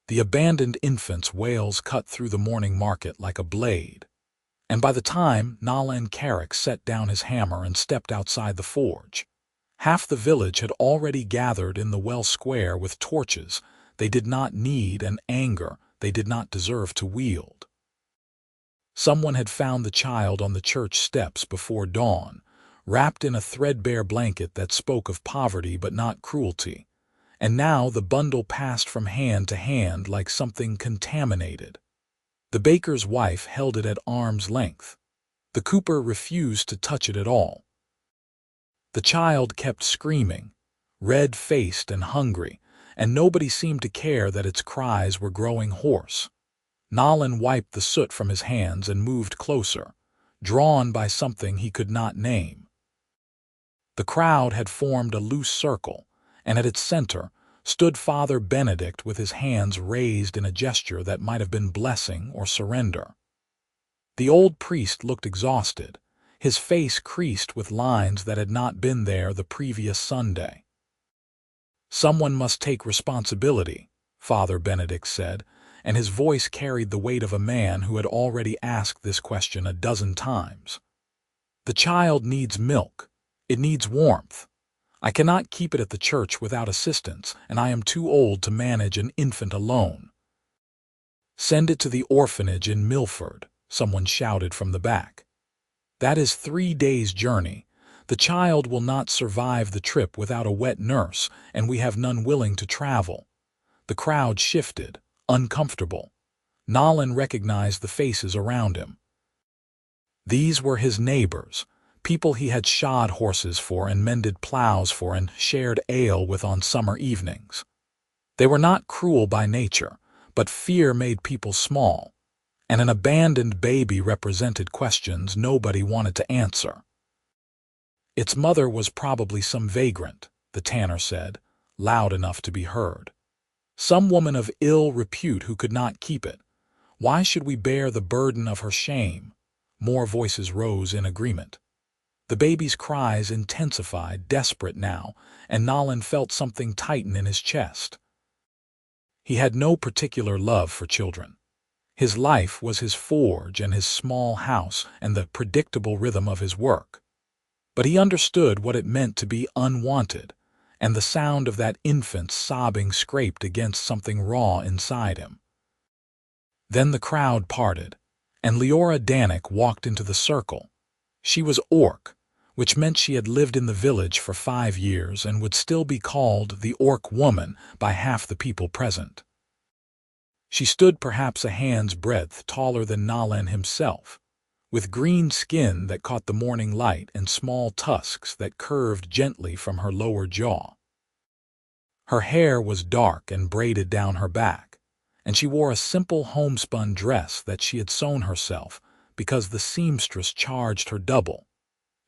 The abandoned infant's wails cut through the morning market like a blade. And by the time Nolan set down his hammer and stepped outside the forge, half the village had already gathered in the well square with torches they did not need and anger they did not deserve to wield. Someone had found the child on the church steps before dawn, wrapped in a threadbare blanket that spoke of poverty but not cruelty, and now the bundle passed from hand to hand like something contaminated. The baker's wife held it at arm's length. The cooper refused to touch it at all. The child kept screaming, red-faced and hungry, and nobody seemed to care that its cries were growing hoarse. Nolan wiped the soot from his hands and moved closer, drawn by something he could not name. The crowd had formed a loose circle, and at its center stood Father Benedict with his hands raised in a gesture that might have been blessing or surrender. The old priest looked exhausted, his face creased with lines that had not been there the previous Sunday. "Someone must take responsibility," Father Benedict said, and his voice carried the weight of a man who had already asked this question a dozen times. "The child needs milk. It needs warmth. I cannot keep it at the church without assistance, and I am too old to manage an infant alone." "Send it to the orphanage in Milford," someone shouted from the back. "That is 3 days' journey. The child will not survive the trip without a wet nurse, and we have none willing to travel." The crowd shifted, uncomfortable. Nolan recognized the faces around him. These were his neighbors, people he had shod horses for and mended plows for and shared ale with on summer evenings. They were not cruel by nature, but fear made people small, and an abandoned baby represented questions nobody wanted to answer. "Its mother was probably some vagrant," the tanner said, loud enough to be heard. "Some woman of ill repute who could not keep it. Why should we bear the burden of her shame?" More voices rose in agreement. The baby's cries intensified, desperate now, and Nolan felt something tighten in his chest. He had no particular love for children. His life was his forge and his small house and the predictable rhythm of his work. But he understood what it meant to be unwanted, and the sound of that infant's sobbing scraped against something raw inside him. Then the crowd parted, and Liora walked into the circle. She was Orc, which meant she had lived in the village for 5 years and would still be called the Orc woman by half the people present. She stood perhaps a hand's breadth taller than Nolan himself, with green skin that caught the morning light and small tusks that curved gently from her lower jaw. Her hair was dark and braided down her back, and she wore a simple homespun dress that she had sewn herself because the seamstress charged her double.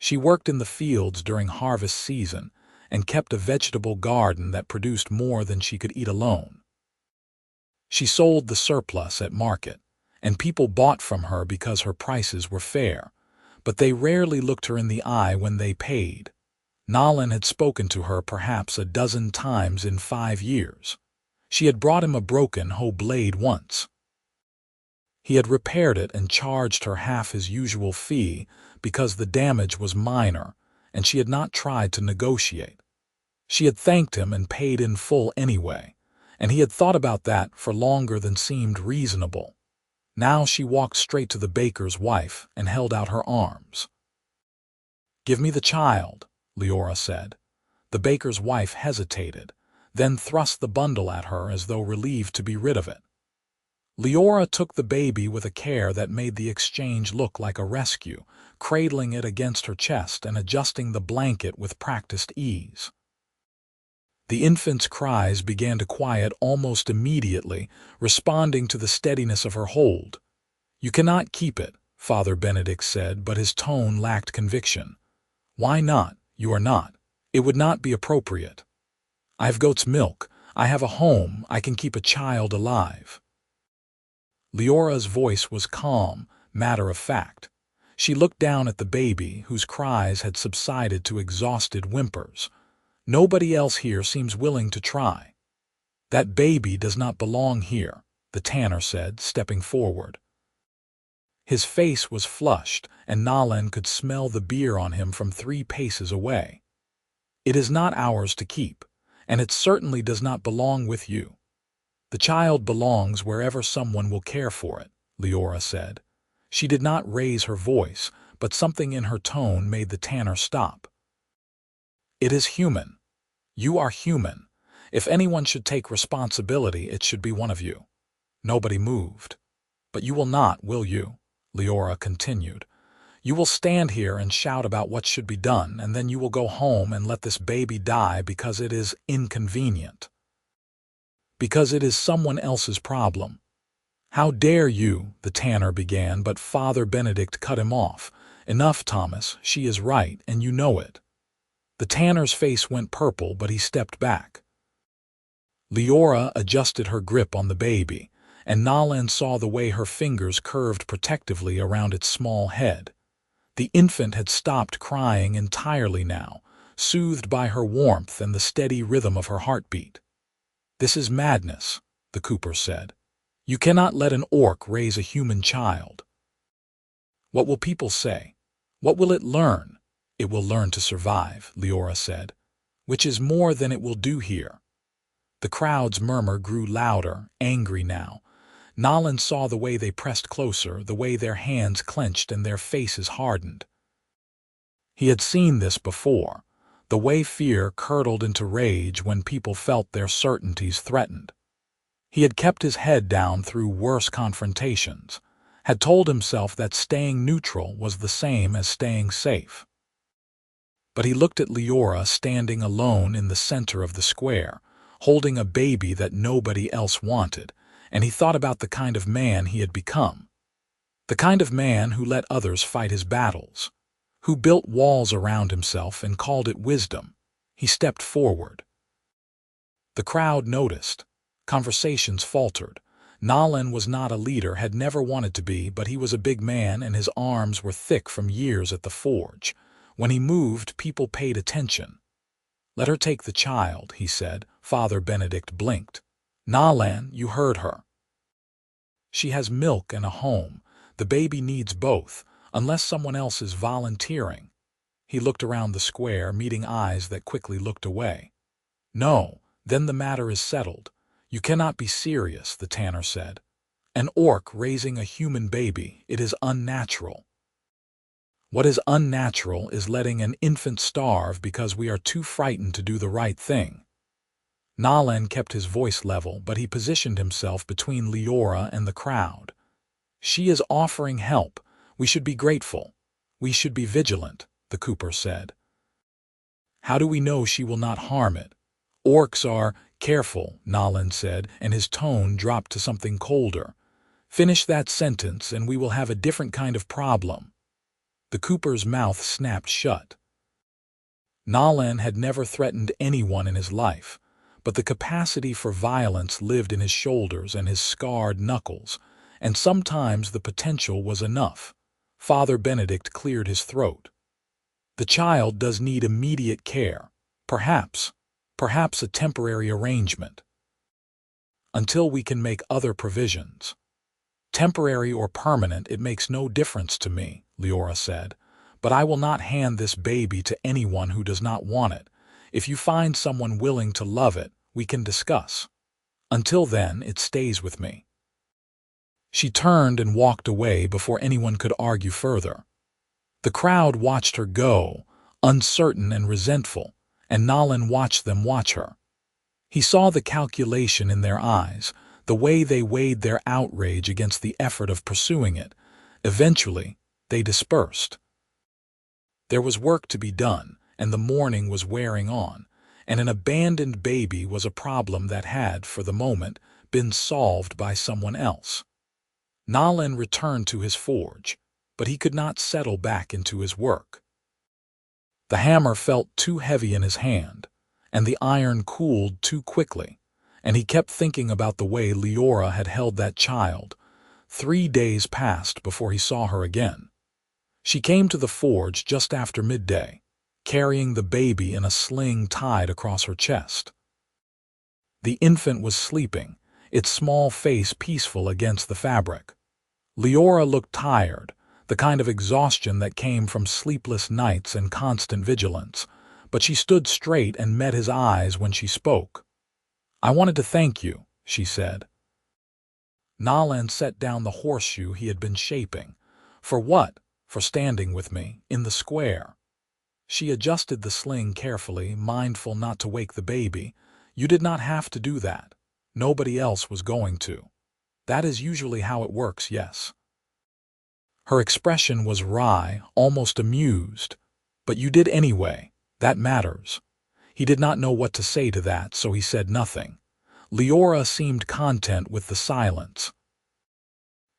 She worked in the fields during harvest season and kept a vegetable garden that produced more than she could eat alone. She sold the surplus at market, and people bought from her because her prices were fair, but they rarely looked her in the eye when they paid. Nolan had spoken to her perhaps a dozen times in 5 years. She had brought him a broken hoe blade once. He had repaired it and charged her half his usual fee because the damage was minor, and she had not tried to negotiate. She had thanked him and paid in full anyway, and he had thought about that for longer than seemed reasonable. Now she walked straight to the baker's wife and held out her arms. "Give me the child," Liora said. The baker's wife hesitated, then thrust the bundle at her as though relieved to be rid of it. Liora took the baby with a care that made the exchange look like a rescue, cradling it against her chest and adjusting the blanket with practiced ease. The infant's cries began to quiet almost immediately, responding to the steadiness of her hold. "You cannot keep it," Father Benedict said, but his tone lacked conviction. "Why not? You are not. It would not be appropriate. I have goat's milk. I have a home. I can keep a child alive." Liora's voice was calm, matter-of-fact. She looked down at the baby, whose cries had subsided to exhausted whimpers. "Nobody else here seems willing to try." "That baby does not belong here," the tanner said, stepping forward. His face was flushed, and Nolan could smell the beer on him from 3 paces away. "It is not ours to keep, and it certainly does not belong with you. The child belongs wherever someone will care for it," Liora said. She did not raise her voice, but something in her tone made the tanner stop. "It is human. You are human. If anyone should take responsibility, it should be one of you." Nobody moved. "But you will not, will you?" Liora continued. "You will stand here and shout about what should be done, and then you will go home and let this baby die because it is inconvenient. Because it is someone else's problem." "How dare you?" the tanner began, but Father Benedict cut him off. "Enough, Thomas. She is right, and you know it." The tanner's face went purple, but he stepped back. Liora adjusted her grip on the baby, and Nolan saw the way her fingers curved protectively around its small head. The infant had stopped crying entirely now, soothed by her warmth and the steady rhythm of her heartbeat. "This is madness," the cooper said. "You cannot let an orc raise a human child." "What will people say? What will it learn?" "It will learn to survive," Liora said, "which is more than it will do here." The crowd's murmur grew louder, angry now. Nolan saw the way they pressed closer, the way their hands clenched and their faces hardened. He had seen this before, the way fear curdled into rage when people felt their certainties threatened. He had kept his head down through worse confrontations, had told himself that staying neutral was the same as staying safe. But he looked at Liora standing alone in the center of the square, holding a baby that nobody else wanted, and he thought about the kind of man he had become. The kind of man who let others fight his battles, who built walls around himself and called it wisdom. He stepped forward. The crowd noticed. Conversations faltered. Nolan was not a leader, had never wanted to be, but he was a big man and his arms were thick from years at the forge. When he moved, people paid attention. "Let her take the child," he said. Father Benedict blinked. "Nolan, you heard her. She has milk and a home. The baby needs both, unless someone else is volunteering." He looked around the square, meeting eyes that quickly looked away. "No, then the matter is settled. You cannot be serious," the tanner said. "An orc raising a human baby, it is unnatural. What is unnatural is letting an infant starve because we are too frightened to do the right thing." Nolan kept his voice level, but he positioned himself between Liora and the crowd. "She is offering help. We should be grateful. We should be vigilant," the cooper said. "How do we know she will not harm it?" "Orcs are careful," Nolan said, and his tone dropped to something colder. "Finish that sentence and we will have a different kind of problem." The cooper's mouth snapped shut. Nolan had never threatened anyone in his life, but the capacity for violence lived in his shoulders and his scarred knuckles, and sometimes the potential was enough. Father Benedict cleared his throat. "The child does need immediate care, perhaps a temporary arrangement, until we can make other provisions." "Temporary or permanent, it makes no difference to me," Liora said, "but I will not hand this baby to anyone who does not want it. If you find someone willing to love it, we can discuss. Until then, it stays with me." She turned and walked away before anyone could argue further. The crowd watched her go, uncertain and resentful, and Nolan watched them watch her. He saw the calculation in their eyes, the way they weighed their outrage against the effort of pursuing it. Eventually, they dispersed. There was work to be done, and the morning was wearing on, and an abandoned baby was a problem that had, for the moment, been solved by someone else. Nolan returned to his forge, but he could not settle back into his work. The hammer felt too heavy in his hand, and the iron cooled too quickly, and he kept thinking about the way Liora had held that child. 3 days passed before he saw her again. She came to the forge just after midday, carrying the baby in a sling tied across her chest. The infant was sleeping, its small face peaceful against the fabric. Liora looked tired, the kind of exhaustion that came from sleepless nights and constant vigilance, but she stood straight and met his eyes when she spoke. "I wanted to thank you," she said. Nolan set down the horseshoe he had been shaping. "For what?" "For standing with me, in the square." She adjusted the sling carefully, mindful not to wake the baby. "You did not have to do that. Nobody else was going to. That is usually how it works, yes." Her expression was wry, almost amused. "But you did anyway. That matters." He did not know what to say to that, so he said nothing. Liora seemed content with the silence.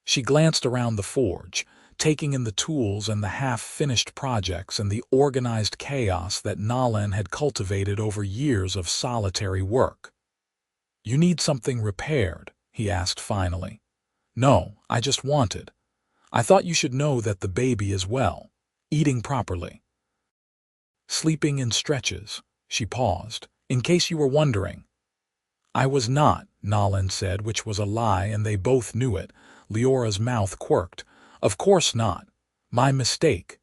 She glanced around the forge, taking in the tools and the half-finished projects and the organized chaos that Nolan had cultivated over years of solitary work. "You need something repaired?" he asked finally. "No, I just wanted. I thought you should know that the baby is well, eating properly. Sleeping in stretches." She paused. "In case you were wondering." "I was not," Nolan said, which was a lie, and they both knew it. Leora's mouth quirked. "Of course not. My mistake."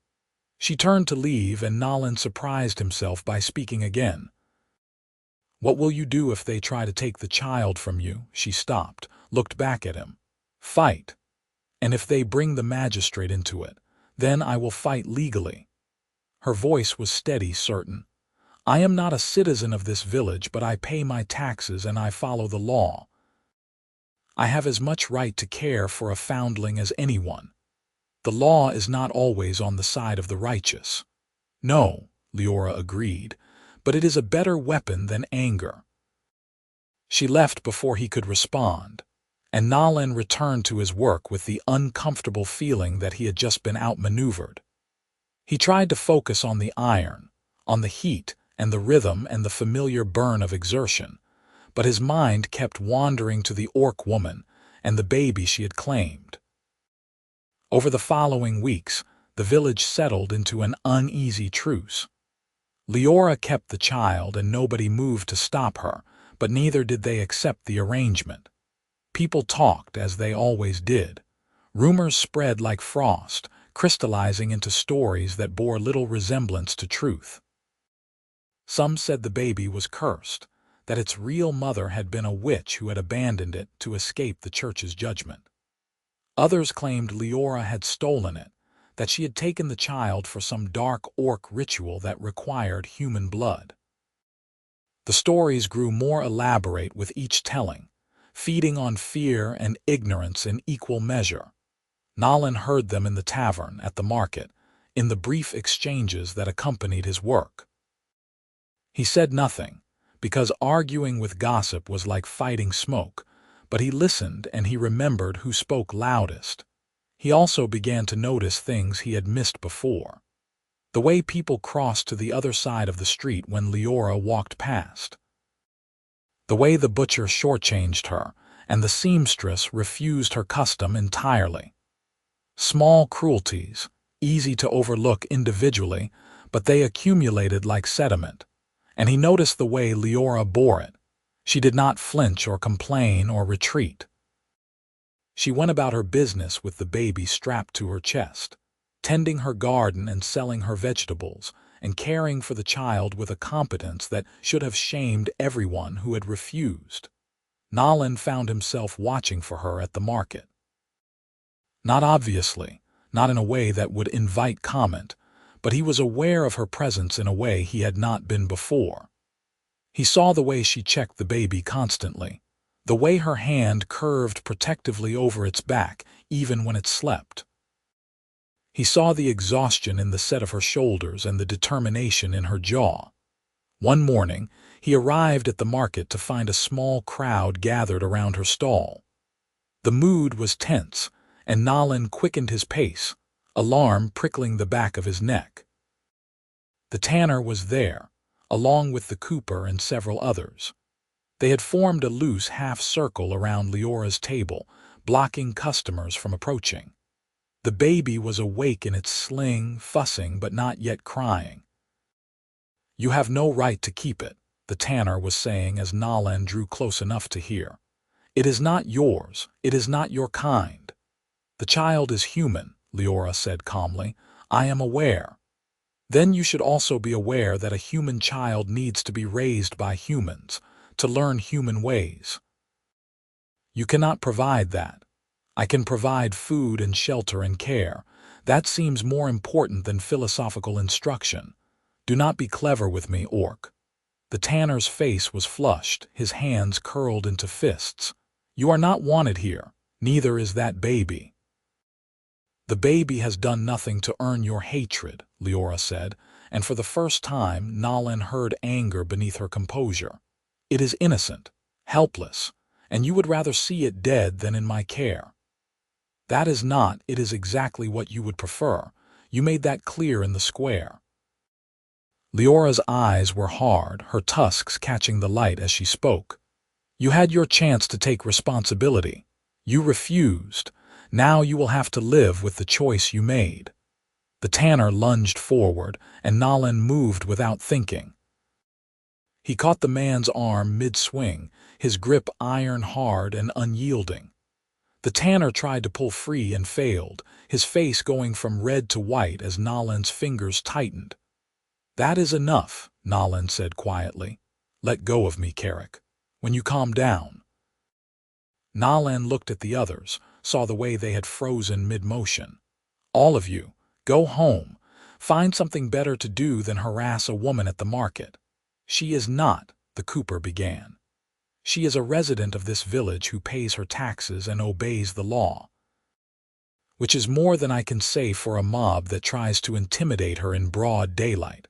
She turned to leave, and Nolan surprised himself by speaking again. "What will you do if they try to take the child from you?" She stopped, looked back at him. "Fight. And if they bring the magistrate into it, then I will fight legally." Her voice was steady, certain. "I am not a citizen of this village, but I pay my taxes and I follow the law. I have as much right to care for a foundling as anyone. The law is not always on the side of the righteous." "No," Liora agreed, "but it is a better weapon than anger." She left before he could respond, and Nolan returned to his work with the uncomfortable feeling that he had just been outmaneuvered. He tried to focus on the iron, on the heat and the rhythm and the familiar burn of exertion, but his mind kept wandering to the orc woman and the baby she had claimed. Over the following weeks, the village settled into an uneasy truce. Liora kept the child and nobody moved to stop her, but neither did they accept the arrangement. People talked, as they always did. Rumors spread like frost, crystallizing into stories that bore little resemblance to truth. Some said the baby was cursed, that its real mother had been a witch who had abandoned it to escape the church's judgment. Others claimed Liora had stolen it, that she had taken the child for some dark orc ritual that required human blood. The stories grew more elaborate with each telling, feeding on fear and ignorance in equal measure. Nolan heard them in the tavern, at the market, in the brief exchanges that accompanied his work. He said nothing, because arguing with gossip was like fighting smoke, but he listened and he remembered who spoke loudest. He also began to notice things he had missed before. The way people crossed to the other side of the street when Liora walked past. The way the butcher shortchanged her, and the seamstress refused her custom entirely. Small cruelties, easy to overlook individually, but they accumulated like sediment, and he noticed the way Liora bore it. She did not flinch or complain or retreat. She went about her business with the baby strapped to her chest, tending her garden and selling her vegetables, and caring for the child with a competence that should have shamed everyone who had refused. Nolan found himself watching for her at the market. Not obviously, not in a way that would invite comment, but he was aware of her presence in a way he had not been before. He saw the way she checked the baby constantly, the way her hand curved protectively over its back even when it slept. He saw the exhaustion in the set of her shoulders and the determination in her jaw. One morning, he arrived at the market to find a small crowd gathered around her stall. The mood was tense, and Nolan quickened his pace, alarm prickling the back of his neck. The tanner was there, along with the cooper and several others. They had formed a loose half-circle around Liora's table, blocking customers from approaching. The baby was awake in its sling, fussing but not yet crying. "You have no right to keep it," the tanner was saying as Nolan drew close enough to hear. "It is not yours. It is not your kind." "The child is human," Liora said calmly. "I am aware." "Then you should also be aware that a human child needs to be raised by humans, to learn human ways. You cannot provide that. I can provide food and shelter and care. That seems more important than philosophical instruction. Do not be clever with me, orc." The tanner's face was flushed, his hands curled into fists. "You are not wanted here. Neither is that baby." "The baby has done nothing to earn your hatred," Liora said, and for the first time Nolan heard anger beneath her composure. "It is innocent, helpless, and you would rather see it dead than in my care." "That is not, it is exactly what you would prefer. You made that clear in the square." Leora's eyes were hard, her tusks catching the light as she spoke. "You had your chance to take responsibility. You refused. Now you will have to live with the choice you made." The tanner lunged forward, and Nolan moved without thinking. He caught the man's arm mid-swing, his grip iron-hard and unyielding. The tanner tried to pull free and failed, his face going from red to white as Nolan's fingers tightened. "That is enough," Nolan said quietly. "Let go of me, Carrick. When you calm down." Nolan looked at the others, saw the way they had frozen mid-motion. "All of you, go home. Find something better to do than harass a woman at the market." "She is not," the cooper began. "She is a resident of this village who pays her taxes and obeys the law." "Which is more than I can say for a mob that tries to intimidate her in broad daylight."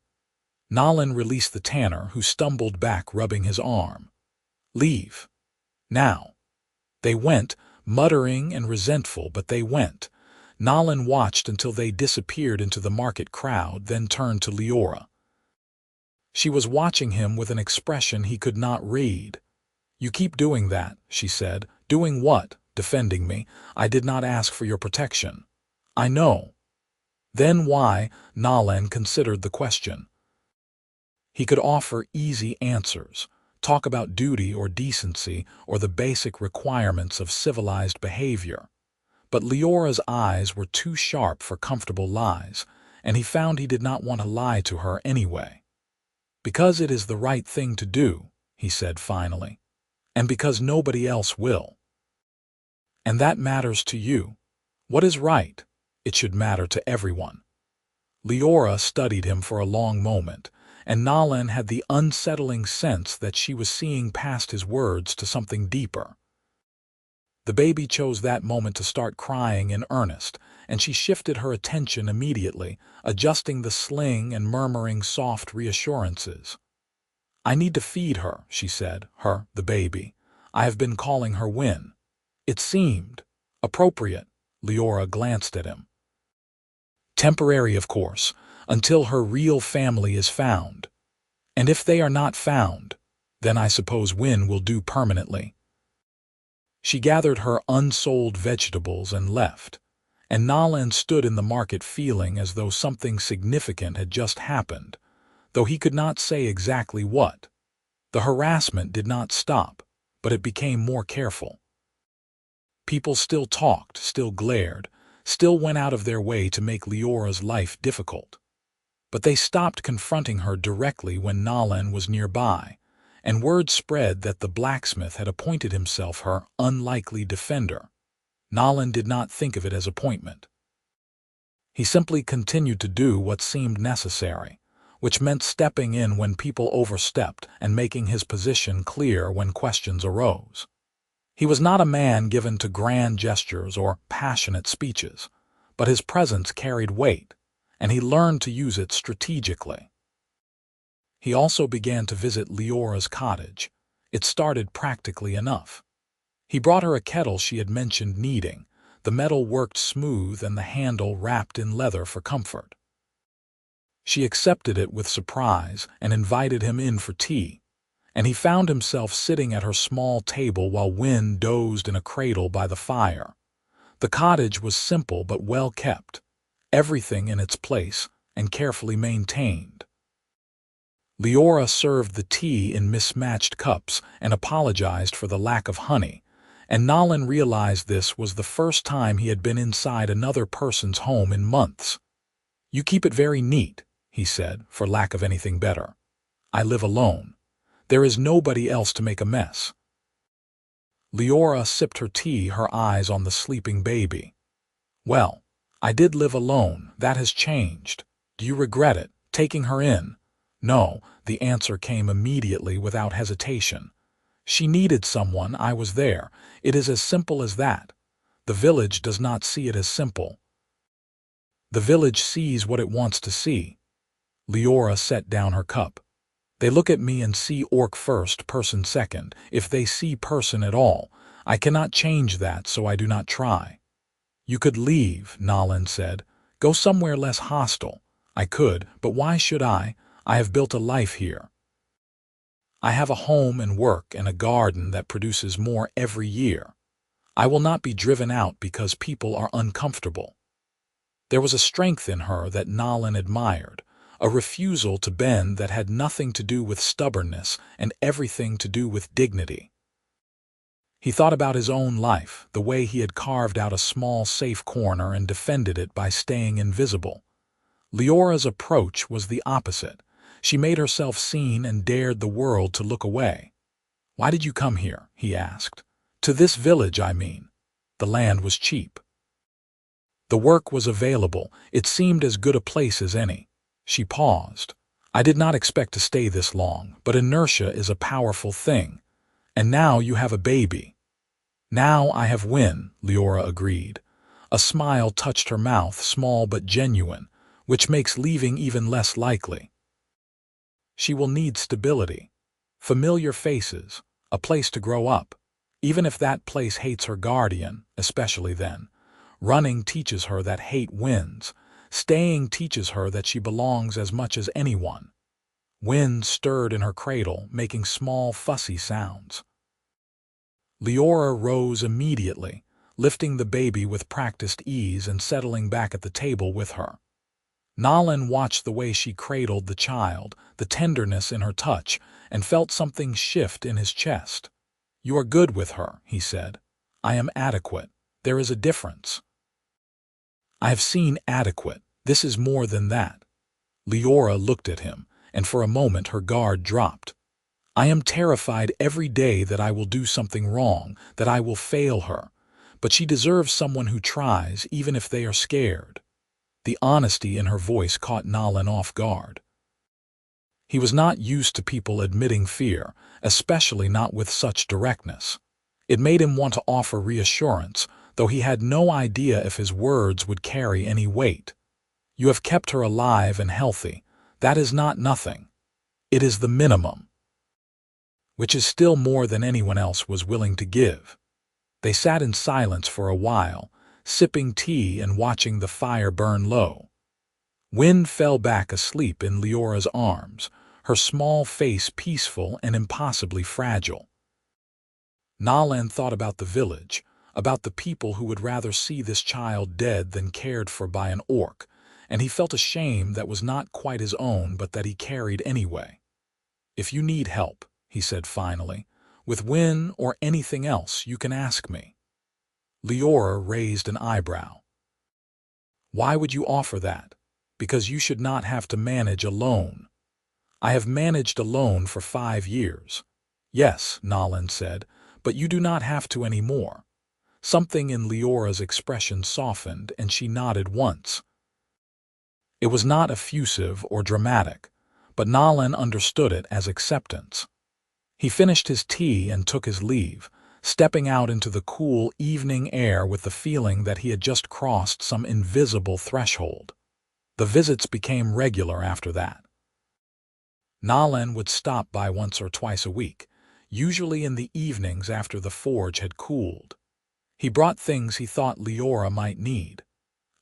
Nolan released the tanner, who stumbled back, rubbing his arm. "Leave. Now." They went, muttering and resentful, but they went. Nolan watched until they disappeared into the market crowd, then turned to Liora. She was watching him with an expression he could not read. "You keep doing that," she said. "Doing what? Defending me. I did not ask for your protection." "I know." "Then why?" Nolan considered the question. He could offer easy answers, talk about duty or decency or the basic requirements of civilized behavior. But Leora's eyes were too sharp for comfortable lies, and he found he did not want to lie to her anyway. "Because it is the right thing to do," he said finally, "and because nobody else will." "And that matters to you. What is right? It should matter to everyone." Liora studied him for a long moment, and Nolan had the unsettling sense that she was seeing past his words to something deeper. The baby chose that moment to start crying in earnest, and she shifted her attention immediately, adjusting the sling and murmuring soft reassurances. "I need to feed her," she said, the baby. "I have been calling her Win." It seemed appropriate. Liora glanced at him. "Temporary, of course, until her real family is found. And if they are not found, then I suppose Win will do permanently." She gathered her unsold vegetables and left, and Nolan stood in the market feeling as though something significant had just happened, though he could not say exactly what. The harassment did not stop, but it became more careful. People still talked, still glared, still went out of their way to make Leora's life difficult. But they stopped confronting her directly when Nolan was nearby, and word spread that the blacksmith had appointed himself her unlikely defender. Nolan did not think of it as appointment. He simply continued to do what seemed necessary, which meant stepping in when people overstepped and making his position clear when questions arose. He was not a man given to grand gestures or passionate speeches, but his presence carried weight, and he learned to use it strategically. He also began to visit Leora's cottage. It started practically enough. He brought her a kettle she had mentioned needing. The metal worked smooth and the handle wrapped in leather for comfort. She accepted it with surprise and invited him in for tea, and he found himself sitting at her small table while Win dozed in a cradle by the fire. The cottage was simple but well kept, everything in its place and carefully maintained. Liora served the tea in mismatched cups and apologized for the lack of honey, and Nolan realized this was the first time he had been inside another person's home in months. "You keep it very neat," he said, for lack of anything better. "I live alone. There is nobody else to make a mess." Liora sipped her tea, her eyes on the sleeping baby. "Well, I did live alone. That has changed. Do you regret it, taking her in?" "No," the answer came immediately without hesitation. "She needed someone. I was there. It is as simple as that. The village does not see it as simple. The village sees what it wants to see." Liora set down her cup. "They look at me and see orc first, person second, if they see person at all. I cannot change that, so I do not try." "You could leave," Nolan said. "Go somewhere less hostile." "I could, but why should I? I have built a life here. I have a home and work and a garden that produces more every year. I will not be driven out because people are uncomfortable." There was a strength in her that Nolan admired, a refusal to bend that had nothing to do with stubbornness and everything to do with dignity. He thought about his own life, the way he had carved out a small, safe corner and defended it by staying invisible. Liora's approach was the opposite. She made herself seen and dared the world to look away. "Why did you come here?" he asked. "To this village, I mean." "The land was cheap. The work was available. It seemed as good a place as any." She paused. "I did not expect to stay this long, but inertia is a powerful thing. And now you have a baby." "Now I have Win," Liora agreed. A smile touched her mouth, small but genuine, which makes leaving even less likely. "She will need stability, familiar faces, a place to grow up, even if that place hates her guardian, especially then. Running teaches her that hate wins. Staying teaches her that she belongs as much as anyone." Wind stirred in her cradle, making small, fussy sounds. Liora rose immediately, lifting the baby with practiced ease and settling back at the table with her. Nolan watched the way she cradled the child, the tenderness in her touch, and felt something shift in his chest. "You are good with her," he said. "I am adequate. There is a difference." "I have seen adequate. This is more than that." Liora looked at him, and for a moment her guard dropped. "I am terrified every day that I will do something wrong, that I will fail her. But she deserves someone who tries, even if they are scared." The honesty in her voice caught Nolan off guard. He was not used to people admitting fear, especially not with such directness. It made him want to offer reassurance, though he had no idea if his words would carry any weight. "You have kept her alive and healthy. That is not nothing. It is the minimum." Which is still more than anyone else was willing to give. They sat in silence for a while, sipping tea and watching the fire burn low. Wind fell back asleep in Liora's arms, her small face peaceful and impossibly fragile. Nolan thought about the village, about the people who would rather see this child dead than cared for by an orc, and he felt a shame that was not quite his own but that he carried anyway. "If you need help," he said finally, "with Win or anything else, you can ask me." Liora raised an eyebrow. "Why would you offer that?" "Because you should not have to manage alone." "I have managed alone for 5 years." "Yes," Nolan said, "but you do not have to anymore." Something in Liora's expression softened, and she nodded once. It was not effusive or dramatic, but Nolan understood it as acceptance. He finished his tea and took his leave, stepping out into the cool evening air with the feeling that he had just crossed some invisible threshold. The visits became regular after that. Nolan would stop by once or twice a week, usually in the evenings after the forge had cooled. He brought things he thought Liora might need.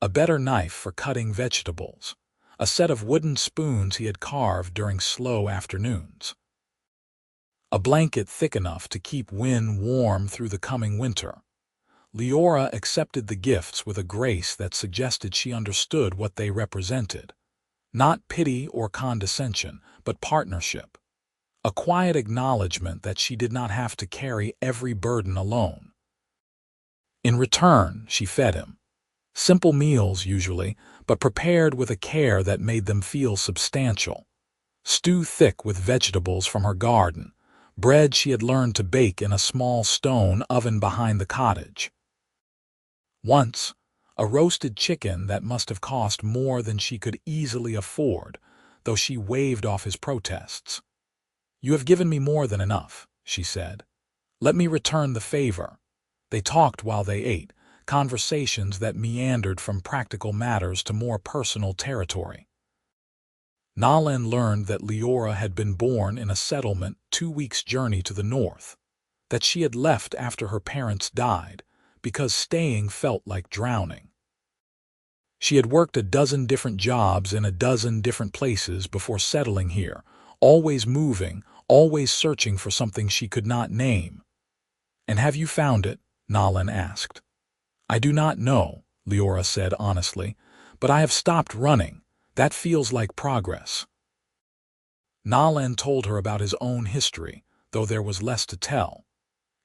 A better knife for cutting vegetables, a set of wooden spoons he had carved during slow afternoons, a blanket thick enough to keep Win warm through the coming winter. Liora accepted the gifts with a grace that suggested she understood what they represented. Not pity or condescension, but partnership. A quiet acknowledgement that she did not have to carry every burden alone. In return, she fed him. Simple meals, usually, but prepared with a care that made them feel substantial. Stew thick with vegetables from her garden, bread she had learned to bake in a small stone oven behind the cottage. Once, a roasted chicken that must have cost more than she could easily afford, though she waved off his protests. "You have given me more than enough," she said. "Let me return the favor." They talked while they ate, conversations that meandered from practical matters to more personal territory. Nolan learned that Liora had been born in a settlement 2 weeks' journey to the north, that she had left after her parents died, because staying felt like drowning. She had worked a dozen different jobs in a dozen different places before settling here, always moving, always searching for something she could not name. "And have you found it?" Nolan asked. "I do not know," Liora said honestly, "but I have stopped running. That feels like progress." Nolan told her about his own history, though there was less to tell.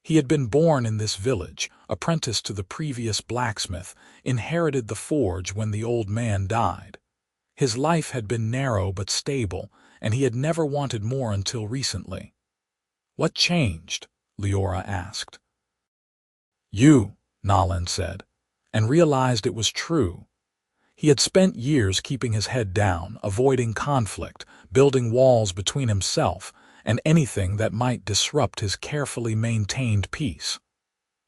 He had been born in this village, apprenticed to the previous blacksmith, inherited the forge when the old man died. His life had been narrow but stable, and he had never wanted more until recently. "What changed?" Liora asked. "You," Nolan said, and realized it was true. He had spent years keeping his head down, avoiding conflict, building walls between himself and anything that might disrupt his carefully maintained peace.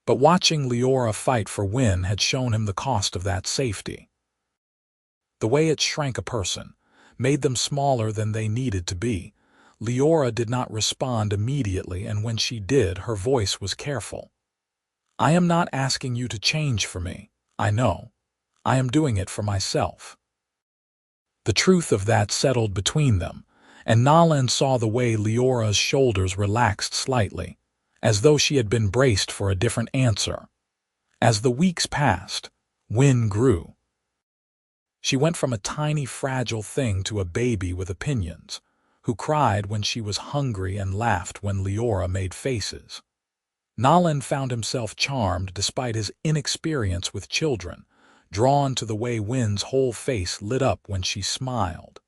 But watching Liora fight for Win had shown him the cost of that safety. The way it shrank a person, made them smaller than they needed to be. Liora did not respond immediately, and when she did, her voice was careful. "I am not asking you to change for me, I know. I am doing it for myself." The truth of that settled between them, and Nolan saw the way Liora's shoulders relaxed slightly, as though she had been braced for a different answer. As the weeks passed, Win grew. She went from a tiny, fragile thing to a baby with opinions, who cried when she was hungry and laughed when Liora made faces. Nolan found himself charmed despite his inexperience with children, drawn to the way Win's whole face lit up when she smiled.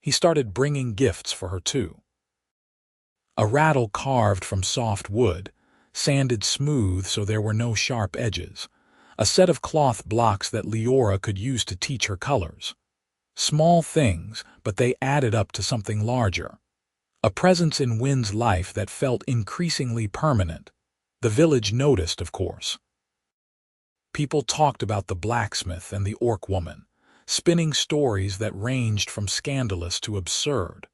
He started bringing gifts for her too. A rattle carved from soft wood, sanded smooth so there were no sharp edges, a set of cloth blocks that Liora could use to teach her colors. Small things, but they added up to something larger. A presence in Win's life that felt increasingly permanent. The village noticed, of course. People talked about the blacksmith and the orc woman, spinning stories that ranged from scandalous to absurd.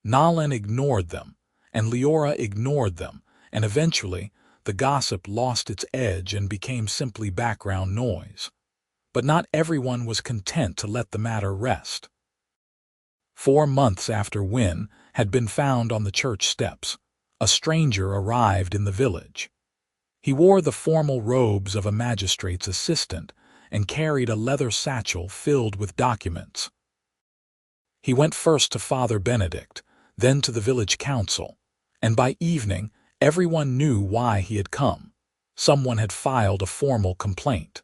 Nolan ignored them, and Liora ignored them, and eventually the gossip lost its edge and became simply background noise. But not everyone was content to let the matter rest. 4 months after Win had been found on the church steps, a stranger arrived in the village. He wore the formal robes of a magistrate's assistant and carried a leather satchel filled with documents. He went first to Father Benedict, then to the village council, and by evening everyone knew why he had come. Someone had filed a formal complaint.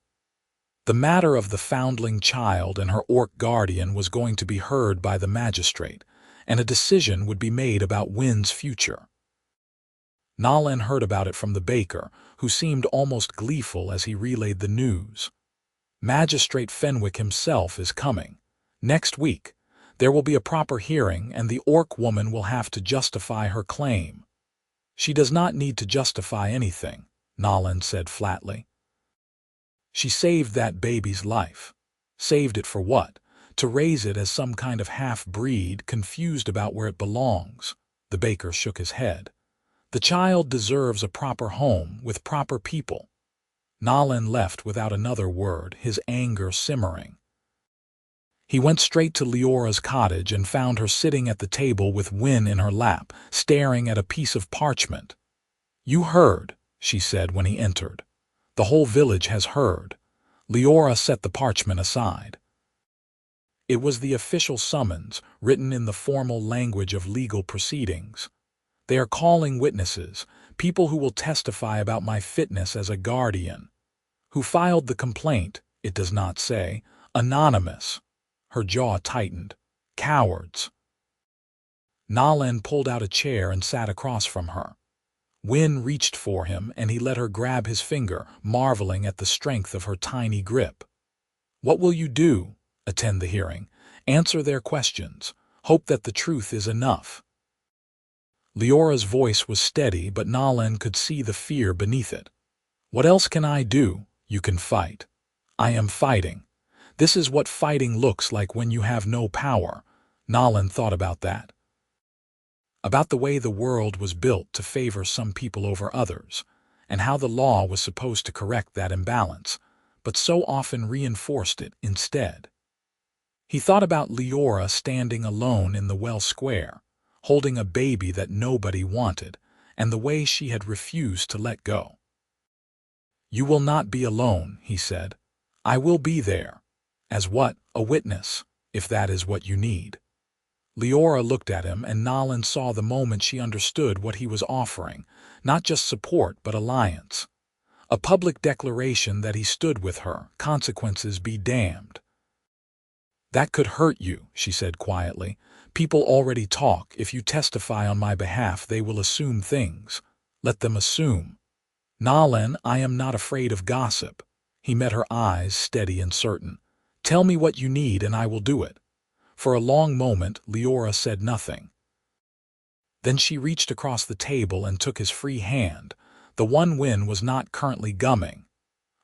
The matter of the foundling child and her orc guardian was going to be heard by the magistrate, and a decision would be made about Win's future. Nolan heard about it from the baker, who seemed almost gleeful as he relayed the news. "Magistrate Fenwick himself is coming. Next week, there will be a proper hearing, and the orc woman will have to justify her claim." "She does not need to justify anything," Nolan said flatly. "She saved that baby's life." "Saved it for what? To raise it as some kind of half-breed, confused about where it belongs." The baker shook his head. "The child deserves a proper home, with proper people." Nolan left without another word, his anger simmering. He went straight to Liora's cottage and found her sitting at the table with Win in her lap, staring at a piece of parchment. "You heard," she said when he entered. "The whole village has heard." Liora set the parchment aside. It was the official summons, written in the formal language of legal proceedings. They are calling witnesses, people who will testify about my fitness as a guardian. Who filed the complaint, it does not say. Anonymous. Her jaw tightened. Cowards. Nolan pulled out a chair and sat across from her. Wynne reached for him, and he let her grab his finger, marveling at the strength of her tiny grip. What will you do? Attend the hearing. Answer their questions. Hope that the truth is enough. Liora's voice was steady, but Nolan could see the fear beneath it. What else can I do? You can fight. I am fighting. This is what fighting looks like when you have no power. Nolan thought about that. About the way the world was built to favor some people over others, and how the law was supposed to correct that imbalance, but so often reinforced it instead. He thought about Liora standing alone in the well square, holding a baby that nobody wanted, and the way she had refused to let go. You will not be alone, he said. I will be there. As what? A witness, if that is what you need. Liora looked at him, and Nolan saw the moment she understood what he was offering, not just support but alliance. A public declaration that he stood with her, consequences be damned. That could hurt you, she said quietly. People already talk. If you testify on my behalf, they will assume things. Let them assume. Nolan, I am not afraid of gossip. He met her eyes, steady and certain. Tell me what you need and I will do it. For a long moment, Liora said nothing. Then she reached across the table and took his free hand. The one Wynne was not currently gumming.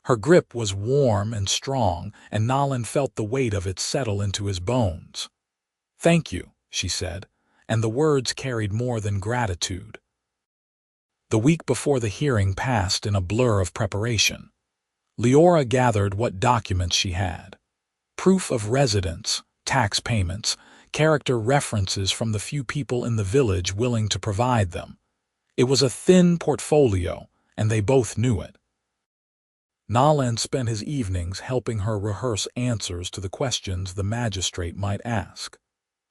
Her grip was warm and strong, and Nolan felt the weight of it settle into his bones. Thank you, she said, and the words carried more than gratitude. The week before the hearing passed in a blur of preparation. Liora gathered what documents she had. Proof of residence, tax payments, character references from the few people in the village willing to provide them. It was a thin portfolio, and they both knew it. Nolan spent his evenings helping her rehearse answers to the questions the magistrate might ask.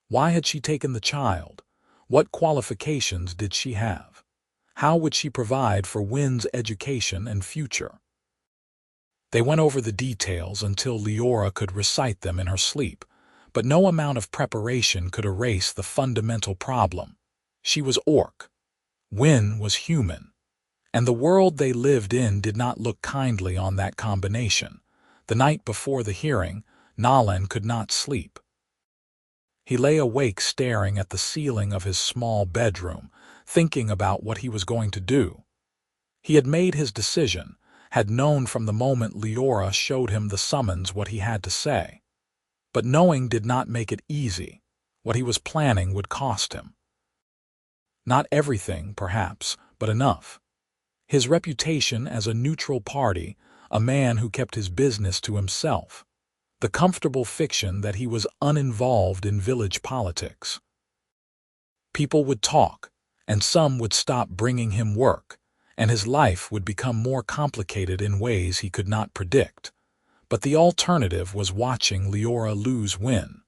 Why had she taken the child? What qualifications did she have? How would she provide for Wynne's education and future? They went over the details until Liora could recite them in her sleep, but no amount of preparation could erase the fundamental problem. She was orc. Wynne was human. And the world they lived in did not look kindly on that combination. The night before the hearing, Nolan could not sleep. He lay awake staring at the ceiling of his small bedroom, thinking about what he was going to do. He had made his decision, had known from the moment Liora showed him the summons what he had to say. But knowing did not make it easy. What he was planning would cost him. Not everything, perhaps, but enough. His reputation as a neutral party, a man who kept his business to himself. The comfortable fiction that he was uninvolved in village politics. People would talk, and some would stop bringing him work, and his life would become more complicated in ways he could not predict. But the alternative was watching Liora lose Wynne.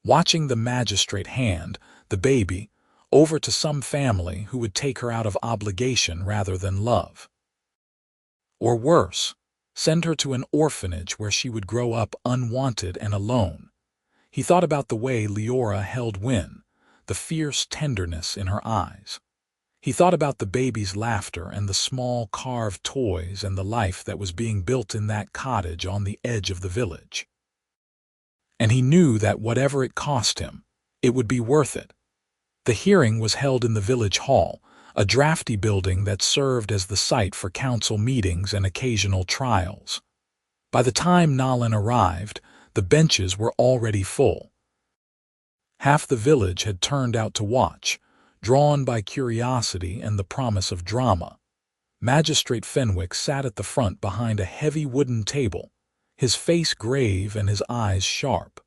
Watching the magistrate hand the baby over to some family who would take her out of obligation rather than love. Or worse, send her to an orphanage where she would grow up unwanted and alone. He thought about the way Liora held Wynne, the fierce tenderness in her eyes. He thought about the baby's laughter and the small carved toys and the life that was being built in that cottage on the edge of the village. And he knew that whatever it cost him, it would be worth it. The hearing was held in the village hall, a drafty building that served as the site for council meetings and occasional trials. By the time Nolan arrived, the benches were already full. Half the village had turned out to watch, drawn by curiosity and the promise of drama. Magistrate Fenwick sat at the front behind a heavy wooden table, his face grave and his eyes sharp.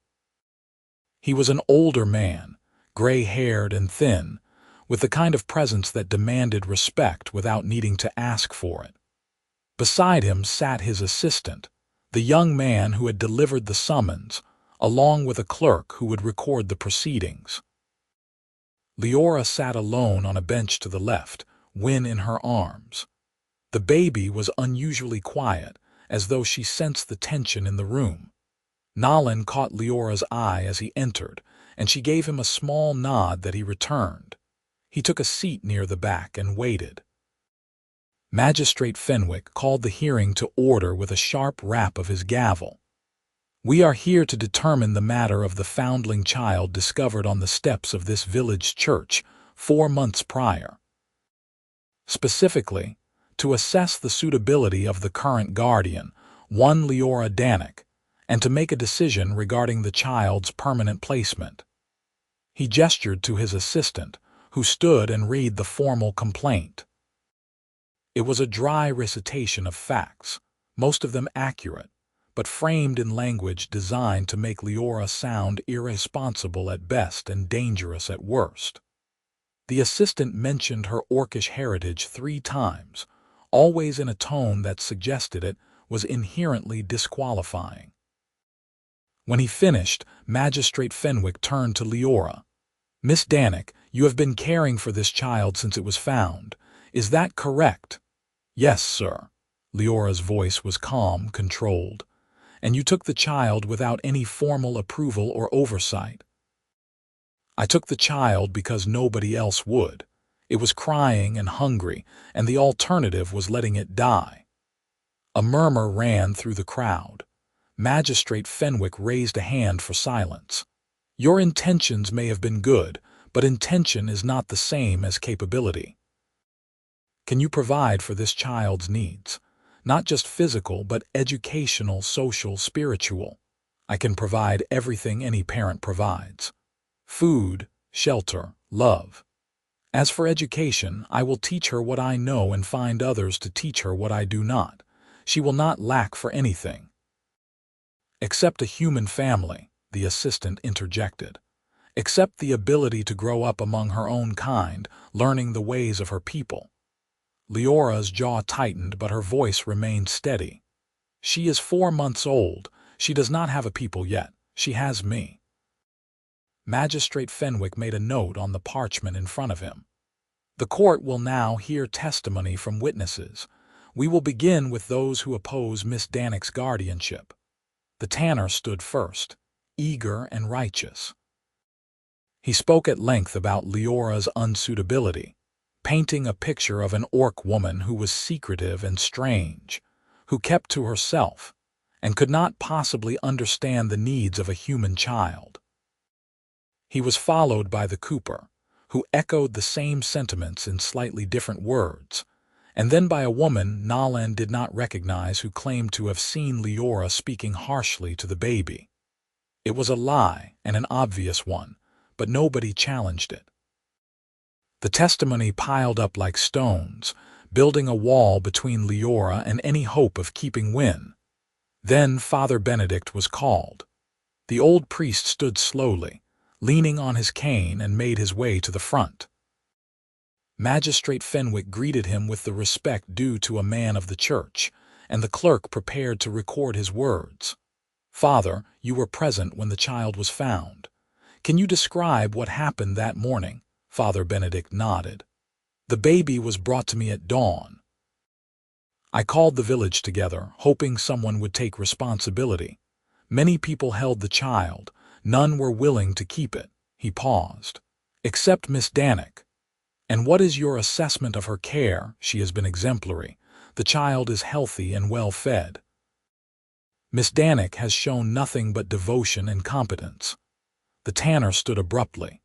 He was an older man, gray-haired and thin, with the kind of presence that demanded respect without needing to ask for it. Beside him sat his assistant, the young man who had delivered the summons, along with a clerk who would record the proceedings. Liora sat alone on a bench to the left, Win in her arms. The baby was unusually quiet, as though she sensed the tension in the room. Nolan caught Leora's eye as he entered, and she gave him a small nod that he returned. He took a seat near the back and waited. Magistrate Fenwick called the hearing to order with a sharp rap of his gavel. "We are here to determine the matter of the foundling child discovered on the steps of this village church 4 months prior. Specifically, to assess the suitability of the current guardian, one Liora Danik, and to make a decision regarding the child's permanent placement." He gestured to his assistant, who stood and read the formal complaint. It was a dry recitation of facts, most of them accurate, but framed in language designed to make Liora sound irresponsible at best and dangerous at worst. The assistant mentioned her orcish heritage 3 times, always in a tone that suggested it was inherently disqualifying. When he finished, Magistrate Fenwick turned to Liora. "Miss Danik, you have been caring for this child since it was found. Is that correct?" "Yes, sir." Leora's voice was calm, controlled. "And you took the child without any formal approval or oversight?" "I took the child because nobody else would. It was crying and hungry, and the alternative was letting it die." A murmur ran through the crowd. Magistrate Fenwick raised a hand for silence. "Your intentions may have been good, but intention is not the same as capability. Can you provide for this child's needs? Not just physical, but educational, social, spiritual." "I can provide everything any parent provides. Food, shelter, love. As for education, I will teach her what I know and find others to teach her what I do not. She will not lack for anything." "Except a human family," the assistant interjected. "Except the ability to grow up among her own kind, learning the ways of her people." Leora's jaw tightened, but her voice remained steady. "She is 4 months old. She does not have a people yet. She has me." Magistrate Fenwick made a note on the parchment in front of him. "The court will now hear testimony from witnesses. We will begin with those who oppose Miss Danik's guardianship." The tanner stood first, eager and righteous. He spoke at length about Leora's unsuitability, painting a picture of an orc woman who was secretive and strange, who kept to herself, and could not possibly understand the needs of a human child. He was followed by the cooper, who echoed the same sentiments in slightly different words, and then by a woman Nolan did not recognize who claimed to have seen Liora speaking harshly to the baby. It was a lie, and an obvious one, but nobody challenged it. The testimony piled up like stones, building a wall between Liora and any hope of keeping Win. Then Father Benedict was called. The old priest stood slowly, leaning on his cane, and made his way to the front. Magistrate Fenwick greeted him with the respect due to a man of the church, and the clerk prepared to record his words. "Father, you were present when the child was found. Can you describe what happened that morning?" Father Benedict nodded. "The baby was brought to me at dawn. I called the village together, hoping someone would take responsibility. Many people held the child. None were willing to keep it." He paused. "Except Miss Danik. And what is your assessment of her care?" "She has been exemplary. The child is healthy and well fed." "Miss Danik has shown nothing but devotion and competence." The tanner stood abruptly.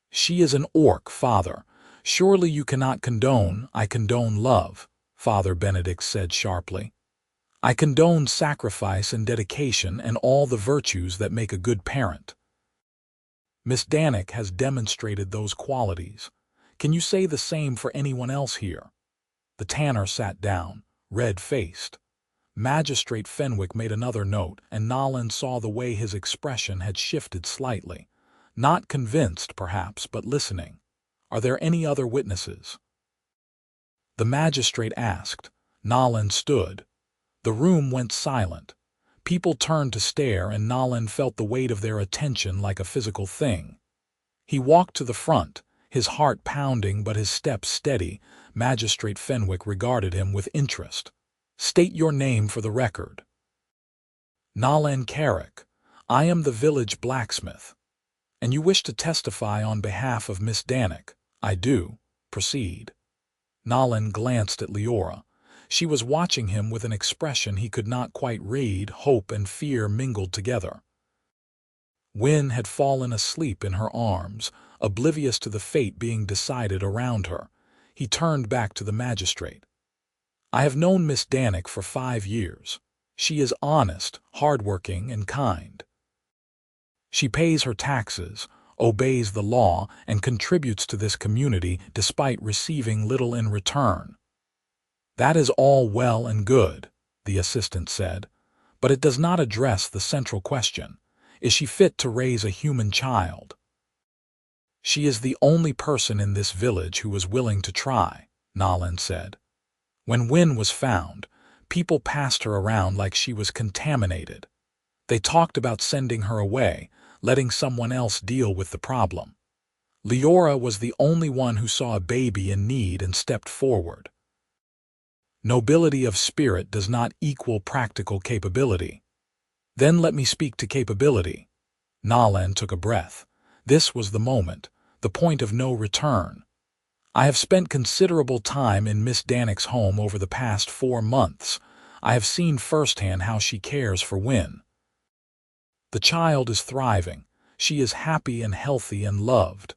"She is an orc, Father. Surely you cannot condone—" "I condone love," Father Benedict said sharply. "I condone sacrifice and dedication and all the virtues that make a good parent. Miss Danik has demonstrated those qualities. Can you say the same for anyone else here?" The tanner sat down, red-faced. Magistrate Fenwick made another note, and Nolan saw the way his expression had shifted slightly. Not convinced, perhaps, but listening. "Are there any other witnesses?" The magistrate asked. Nolan stood. The room went silent. People turned to stare, and Nolan felt the weight of their attention like a physical thing. He walked to the front, his heart pounding but his steps steady. Magistrate Fenwick regarded him with interest. "State your name for the record." "Nolan Carrick. I am the village blacksmith." "And you wish to testify on behalf of Miss Danick?" "I do. Proceed." Nolan glanced at Liora. She was watching him with an expression he could not quite read, hope and fear mingled together. Wynne had fallen asleep in her arms, oblivious to the fate being decided around her. He turned back to the magistrate. "I have known Miss Danick for 5 years. She is honest, hardworking, and kind. She pays her taxes, obeys the law, and contributes to this community despite receiving little in return." "That is all well and good," the assistant said, "but it does not address the central question. Is she fit to raise a human child?" "She is the only person in this village who was willing to try," Nolan said. "When Wynne was found, people passed her around like she was contaminated. They talked about sending her away, letting someone else deal with the problem. Liora was the only one who saw a baby in need and stepped forward. Nobility of spirit does not equal practical capability." "Then let me speak to capability." Nolan took a breath. This was the moment, the point of no return. "I have spent considerable time in Miss Danick's home over the past 4 months. I have seen firsthand how she cares for Wynne. The child is thriving. She is happy and healthy and loved."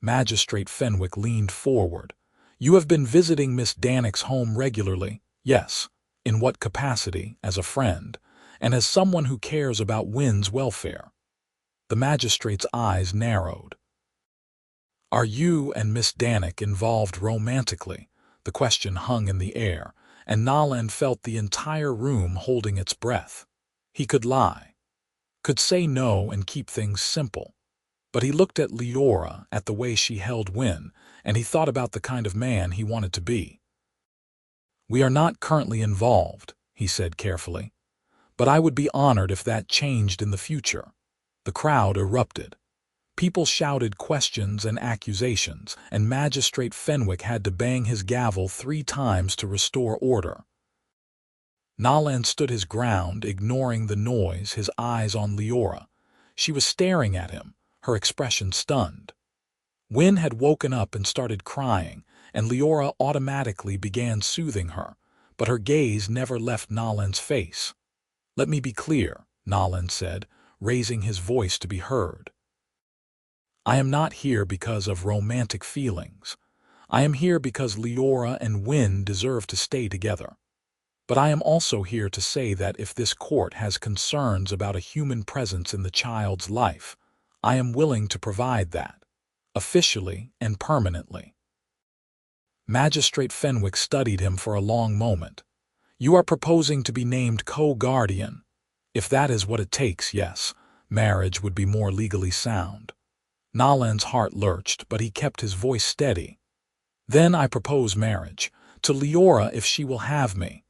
Magistrate Fenwick leaned forward. "You have been visiting Miss Danick's home regularly?" "Yes." "In what capacity? As a friend, and as someone who cares about Wynne's welfare?" The magistrate's eyes narrowed. "Are you and Miss Danick involved romantically?" The question hung in the air, and Nolan felt the entire room holding its breath. He could lie, could say no and keep things simple. But he looked at Liora, at the way she held Wynne, and he thought about the kind of man he wanted to be. "We are not currently involved," he said carefully. "But I would be honored if that changed in the future." The crowd erupted. People shouted questions and accusations, and Magistrate Fenwick had to bang his gavel 3 times to restore order. Nolan stood his ground, ignoring the noise, his eyes on Liora. She was staring at him, her expression stunned. Wynne had woken up and started crying, and Liora automatically began soothing her, but her gaze never left Nolan's face. "Let me be clear," Nolan said, raising his voice to be heard. "I am not here because of romantic feelings. I am here because Liora and Wynne deserve to stay together. But I am also here to say that if this court has concerns about a human presence in the child's life, I am willing to provide that, officially and permanently." Magistrate Fenwick studied him for a long moment. "You are proposing to be named co-guardian. If that is what it takes, yes, marriage would be more legally sound." Nolan's heart lurched, but he kept his voice steady. "Then I propose marriage, to Liora if she will have me,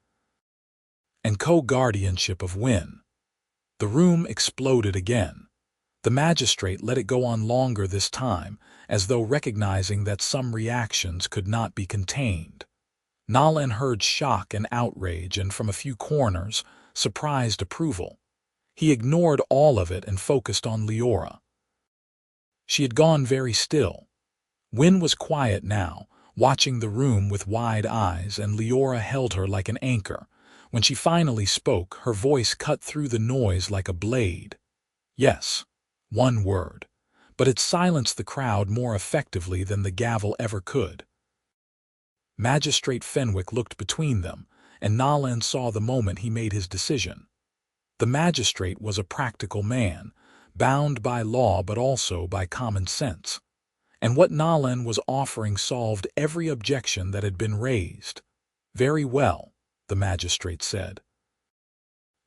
and co-guardianship of Wynne." The room exploded again. The magistrate let it go on longer this time, as though recognizing that some reactions could not be contained. Nolan heard shock and outrage, and from a few corners, surprised approval. He ignored all of it and focused on Liora. She had gone very still. Wynne was quiet now, watching the room with wide eyes, and Liora held her like an anchor. When she finally spoke, her voice cut through the noise like a blade. "Yes." One word, but it silenced the crowd more effectively than the gavel ever could. Magistrate Fenwick looked between them, and Nolan saw the moment he made his decision. The magistrate was a practical man, bound by law but also by common sense. And what Nolan was offering solved every objection that had been raised. "Very well," the magistrate said.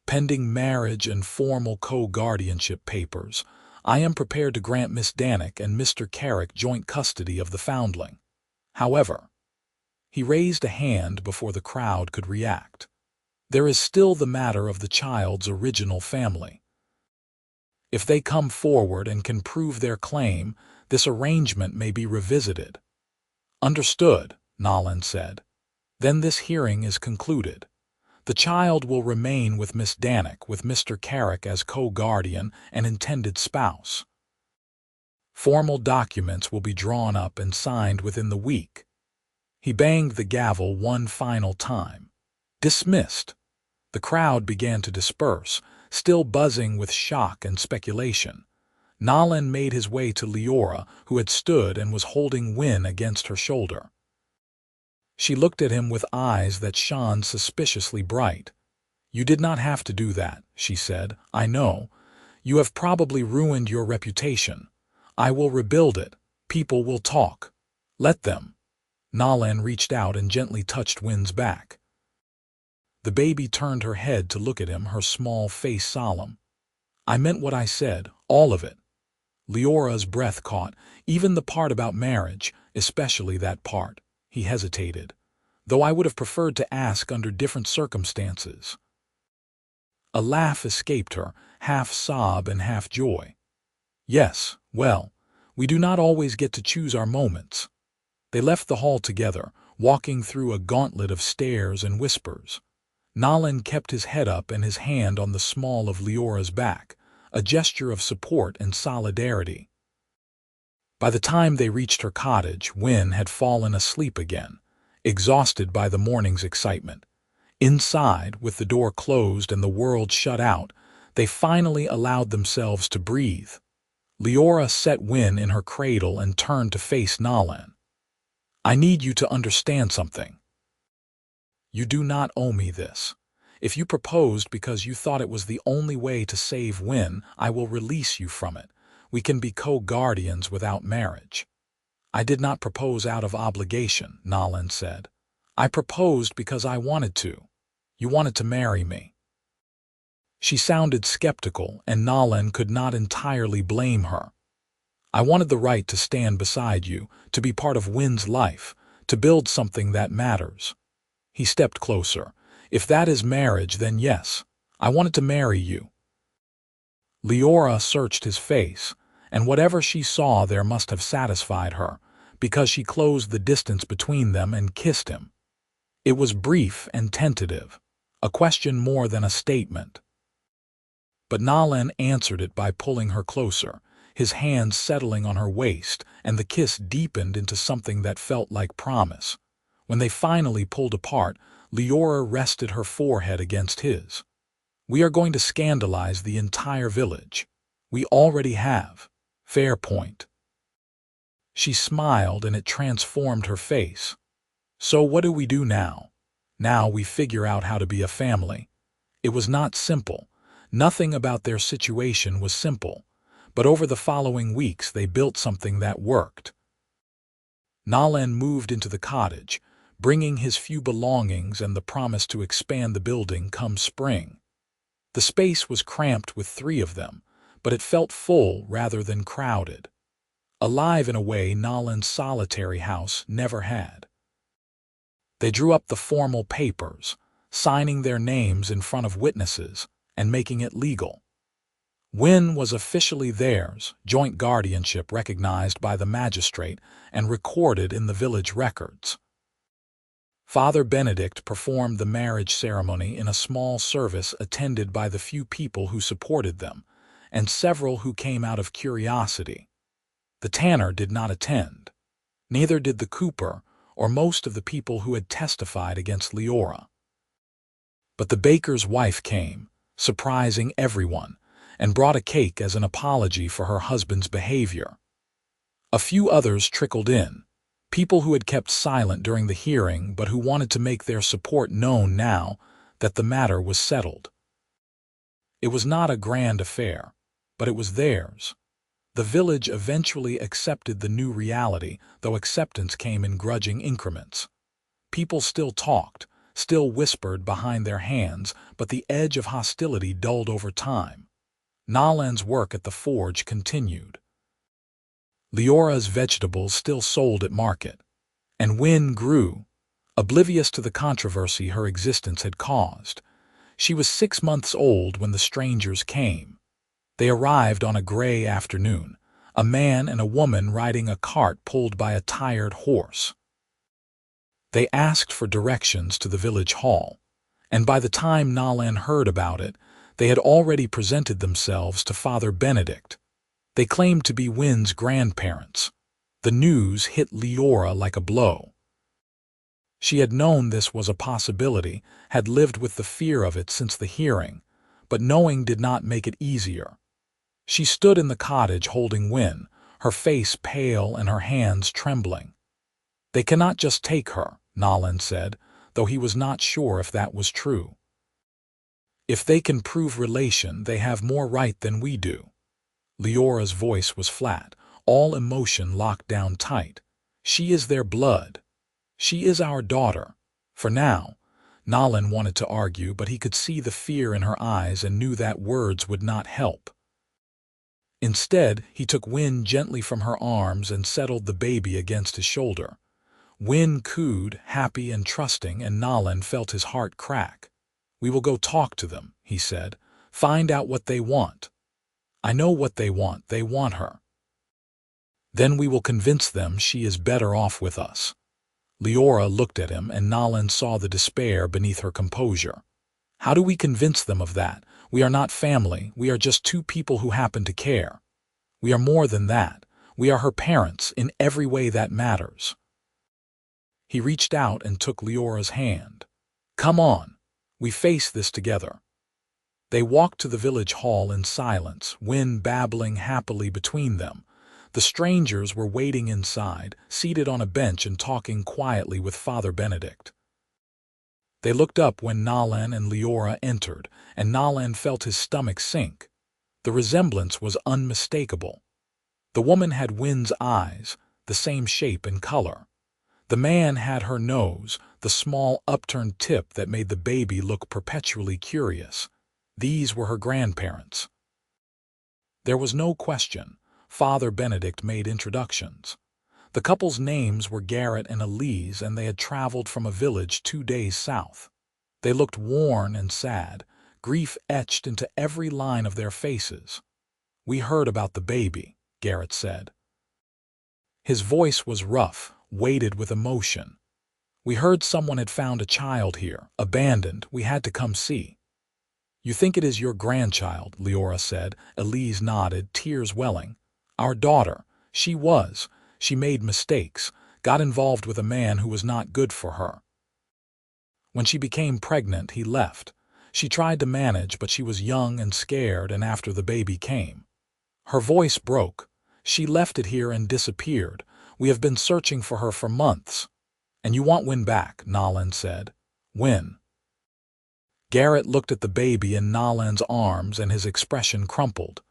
"Pending marriage and formal co-guardianship papers, I am prepared to grant Miss Danick and Mr. Carrick joint custody of the foundling. However," he raised a hand before the crowd could react, There is still the matter of the child's original family. If they come forward and can prove their claim, this arrangement may be revisited. Understood, Nolan said. Then this hearing is concluded. The child will remain with Miss Danick, with Mr. Carrick as co-guardian and intended spouse. Formal documents will be drawn up and signed within the week. He banged the gavel one final time. Dismissed. The crowd began to disperse, still buzzing with shock and speculation. Nolan made his way to Liora, who had stood and was holding Wynne against her shoulder. She looked at him with eyes that shone suspiciously bright. "You did not have to do that," she said. "I know. You have probably ruined your reputation. I will rebuild it. People will talk. Let them." Nolan reached out and gently touched Wynne's back. The baby turned her head to look at him, her small face solemn. "I meant what I said, all of it." Leora's breath caught, even the part about marriage, especially that part. He hesitated, though I would have preferred to ask under different circumstances. A laugh escaped her, half sob and half joy. "Yes, well, we do not always get to choose our moments." They left the hall together, walking through a gauntlet of stares and whispers. Nolan kept his head up and his hand on the small of Leora's back, a gesture of support and solidarity. By the time they reached her cottage, Wynne had fallen asleep again, exhausted by the morning's excitement. Inside, with the door closed and the world shut out, they finally allowed themselves to breathe. Liora set Wynne in her cradle and turned to face Nolan. "I need you to understand something. You do not owe me this. If you proposed because you thought it was the only way to save Wynne, I will release you from it. We can be co-guardians without marriage." "I did not propose out of obligation," Nolan said. "I proposed because I wanted to. You wanted to marry me." She sounded skeptical, and Nolan could not entirely blame her. "I wanted the right to stand beside you, to be part of Wynne's life, to build something that matters." He stepped closer. "If that is marriage, then yes, I wanted to marry you." Liora searched his face, and whatever she saw there must have satisfied her, because she closed the distance between them and kissed him. It was brief and tentative, a question more than a statement. But Nolan answered it by pulling her closer, his hands settling on her waist, and the kiss deepened into something that felt like promise. When they finally pulled apart, Liora rested her forehead against his. "We are going to scandalize the entire village. We already have. Fair point." She smiled, and it transformed her face. "So what do we do now? Now we figure out how to be a family." It was not simple. Nothing about their situation was simple. But over the following weeks they built something that worked. Nolan moved into the cottage, bringing his few belongings and the promise to expand the building come spring. The space was cramped with 3 of them, but it felt full rather than crowded. Alive in a way Nolan's solitary house never had. They drew up the formal papers, signing their names in front of witnesses and making it legal. Wynne was officially theirs, joint guardianship recognized by the magistrate and recorded in the village records. Father Benedict performed the marriage ceremony in a small service attended by the few people who supported them, and several who came out of curiosity. The tanner did not attend. Neither did the cooper or most of the people who had testified against Liora. But the baker's wife came, surprising everyone, and brought a cake as an apology for her husband's behavior. A few others trickled in, people who had kept silent during the hearing but who wanted to make their support known now that the matter was settled. It was not a grand affair, but it was theirs. The village eventually accepted the new reality, though acceptance came in grudging increments. People still talked, still whispered behind their hands, but the edge of hostility dulled over time. Nolan's work at the forge continued. Leora's vegetables still sold at market, and Wynne grew, oblivious to the controversy her existence had caused. She was 6 months old when the strangers came. They arrived on a gray afternoon, a man and a woman riding a cart pulled by a tired horse. They asked for directions to the village hall, and by the time Nolan heard about it, they had already presented themselves to Father Benedict. They claimed to be Wynn's grandparents. The news hit Liora like a blow. She had known this was a possibility, had lived with the fear of it since the hearing, but knowing did not make it easier. She stood in the cottage holding Wynn, her face pale and her hands trembling. "They cannot just take her," Nolan said, though he was not sure if that was true. "If they can prove relation, they have more right than we do." Leora's voice was flat, all emotion locked down tight. "She is their blood. She is our daughter. For now." Nolan wanted to argue, but he could see the fear in her eyes and knew that words would not help. Instead, he took Wynn gently from her arms and settled the baby against his shoulder. Wynn cooed, happy and trusting, and Nolan felt his heart crack. "We will go talk to them," he said. "Find out what they want. I know what they want. They want her. Then we will convince them she is better off with us." Liora looked at him, and Nolan saw the despair beneath her composure. "How do we convince them of that? We are not family. We are just two people who happen to care. We are more than that. We are her parents in every way that matters." He reached out and took Leora's hand. "Come on. We face this together." They walked to the village hall in silence, Wynn babbling happily between them. The strangers were waiting inside, seated on a bench and talking quietly with Father Benedict. They looked up when Nolan and Liora entered, and Nolan felt his stomach sink. The resemblance was unmistakable. The woman had Wynn's eyes, the same shape and color. The man had her nose, the small upturned tip that made the baby look perpetually curious. These were her grandparents. There was no question. Father Benedict made introductions. The couple's names were Garrett and Elise, and they had traveled from a village 2 days south. They looked worn and sad, grief etched into every line of their faces. "We heard about the baby," Garrett said. His voice was rough, weighted with emotion. "We heard someone had found a child here, abandoned. We had to come see." "You think it is your grandchild," Liora said. Elise nodded, tears welling. "Our daughter. She made mistakes, got involved with a man who was not good for her. When she became pregnant, he left. She tried to manage, but she was young and scared, and after the baby came." Her voice broke. "She left it here and disappeared. We have been searching for her for months." "And you want Wynn back," Nolan said. "Wynn." Garrett looked at the baby in Nolan's arms, and his expression crumpled.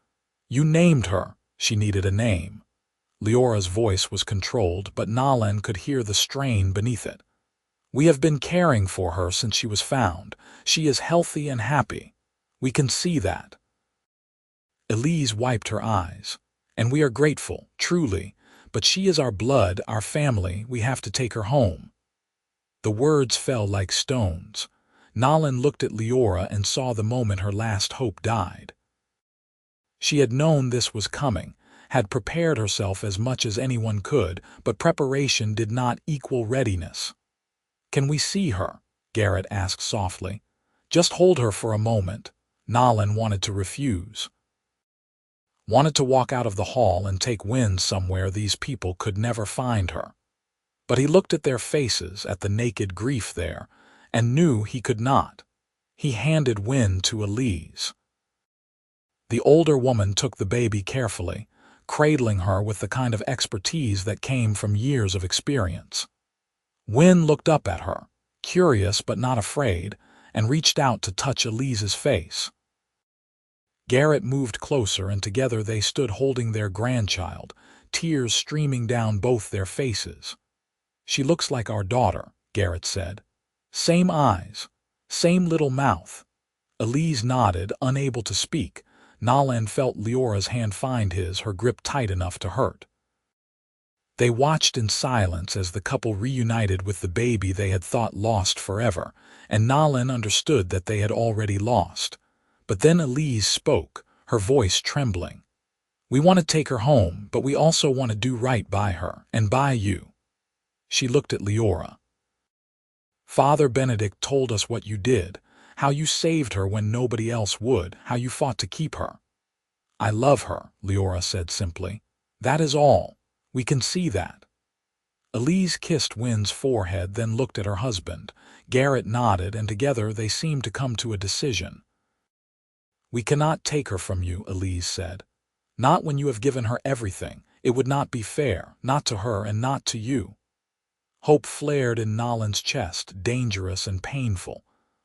"You named her. She needed a name." Leora's voice was controlled, but Nolan could hear the strain beneath it. "We have been caring for her since she was found. She is healthy and happy. We can see that." Elise wiped her eyes. "And we are grateful, truly, but she is our blood, our family. We have to take her home." The words fell like stones. Nolan looked at Liora and saw the moment her last hope died. She had known this was coming, had prepared herself as much as anyone could, but preparation did not equal readiness. "Can we see her?" Garrett asked softly. "Just hold her for a moment." Nolan wanted to refuse. Wanted to walk out of the hall and take Wynn somewhere these people could never find her. But he looked at their faces, at the naked grief there, and knew he could not. He handed Wynn to Elise. The older woman took the baby carefully, cradling her with the kind of expertise that came from years of experience. Wynn looked up at her, curious but not afraid, and reached out to touch Elise's face. Garrett moved closer, and together they stood holding their grandchild, tears streaming down both their faces. "She looks like our daughter," Garrett said. "Same eyes, same little mouth." Elise nodded, unable to speak. Nolan felt Leora's hand find his, her grip tight enough to hurt. They watched in silence as the couple reunited with the baby they had thought lost forever, and Nolan understood that they had already lost. But then Elise spoke, her voice trembling. "We want to take her home, but we also want to do right by her, and by you." She looked at Liora. "Father Benedict told us what you did, how you saved her when nobody else would, how you fought to keep her." "I love her," Liora said simply. "That is all. We can see that." Elise kissed Wynn's forehead, then looked at her husband. Garrett nodded, and together they seemed to come to a decision. "We cannot take her from you," Elise said. "Not when you have given her everything. It would not be fair, not to her and not to you." Hope flared in Nolan's chest, dangerous and painful.